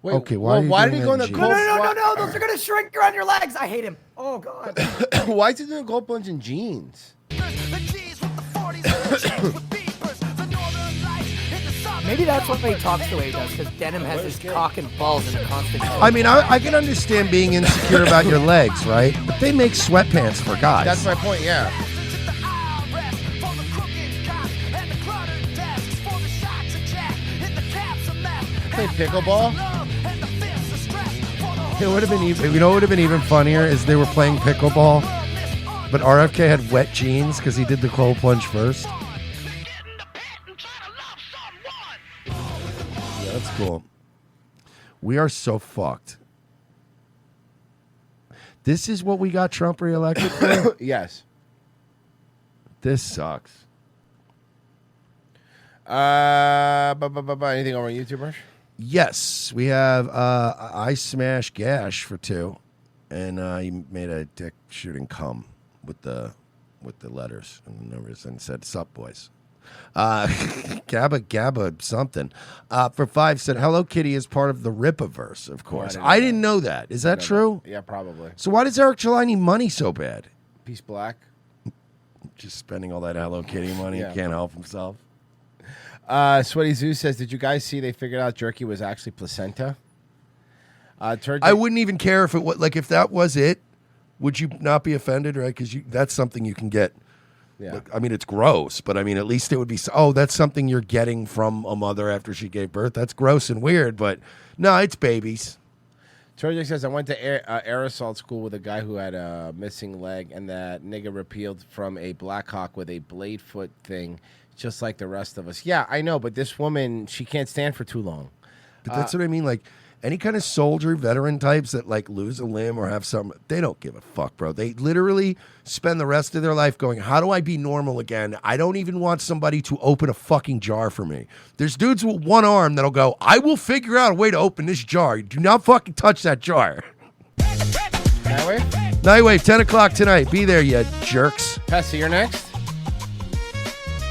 Wait, okay, why did he go in the cold? No, those are gonna shrink around your legs. I hate him. Oh god. Why is he doing cold plunge in jeans? Maybe that's why he talks the way he does, because Denim has his cock and balls in a constant. I mean, I can understand being insecure about your legs, right? But they make sweatpants for guys. That's my point, yeah. Play pickleball? It would have been even. You know what would have been even funnier is they were playing pickleball, but RFK had wet jeans because he did the cold plunge first. Yeah, that's cool. We are so fucked. This is what we got Trump reelected for? Yes. This sucks. Anything over on YouTube, Rush? Yes, we have I Smash Gash for 2, and he made a dick shooting cum with the letters and the numbers and said "Sup boys." Gabba something for 5 said Hello Kitty is part of the Rippaverse, of course. I didn't know that. Is that true? Yeah, probably. So why does Eric July need money so bad? Peace Black. Just spending all that Hello Kitty money. Yeah. He can't help himself. Sweaty Zoo says, did you guys see they figured out jerky was actually placenta? I wouldn't even care if it was like if that was it. Would you not be offended, right? Because that's something you can get. Yeah. Like, I mean, it's gross, but I mean, at least it would be. Oh, that's something you're getting from a mother after she gave birth. That's gross and weird, but no, it's babies. Turjik says, I went to aerosol school with a guy who had a missing leg, and that nigga repealed from a Blackhawk with a blade foot thing, just like the rest of us. Yeah, I know, but this woman, she can't stand for too long. But that's what I mean. Like any kind of soldier, veteran types that like lose a limb or have some, they don't give a fuck, bro. They literally spend the rest of their life going, how do I be normal again? I don't even want somebody to open a fucking jar for me. There's dudes with one arm that'll go, I will figure out a way to open this jar. Do not fucking touch that jar. Nightwave? Nightwave, 10 o'clock tonight. Be there, you jerks. Pessy, you're next.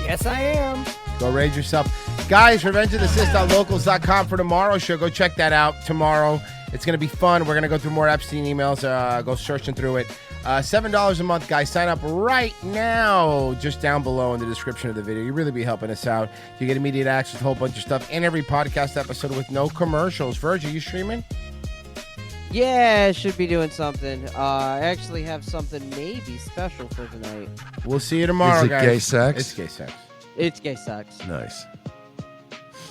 Yes, I am. Go raise yourself. Guys, revengeofthesist.locals.com for tomorrow's show. Go check that out tomorrow. It's going to be fun. We're going to go through more Epstein emails. Go searching through it. $7 a month, guys. Sign up right now, just down below in the description of the video. You really be helping us out. You get immediate access to a whole bunch of stuff and every podcast episode with no commercials. Verge, are you streaming? Yeah, I should be doing something. I actually have something maybe special for tonight. We'll see you tomorrow, Is it guys. gay sex? It's gay sex. It's gay sex. Nice.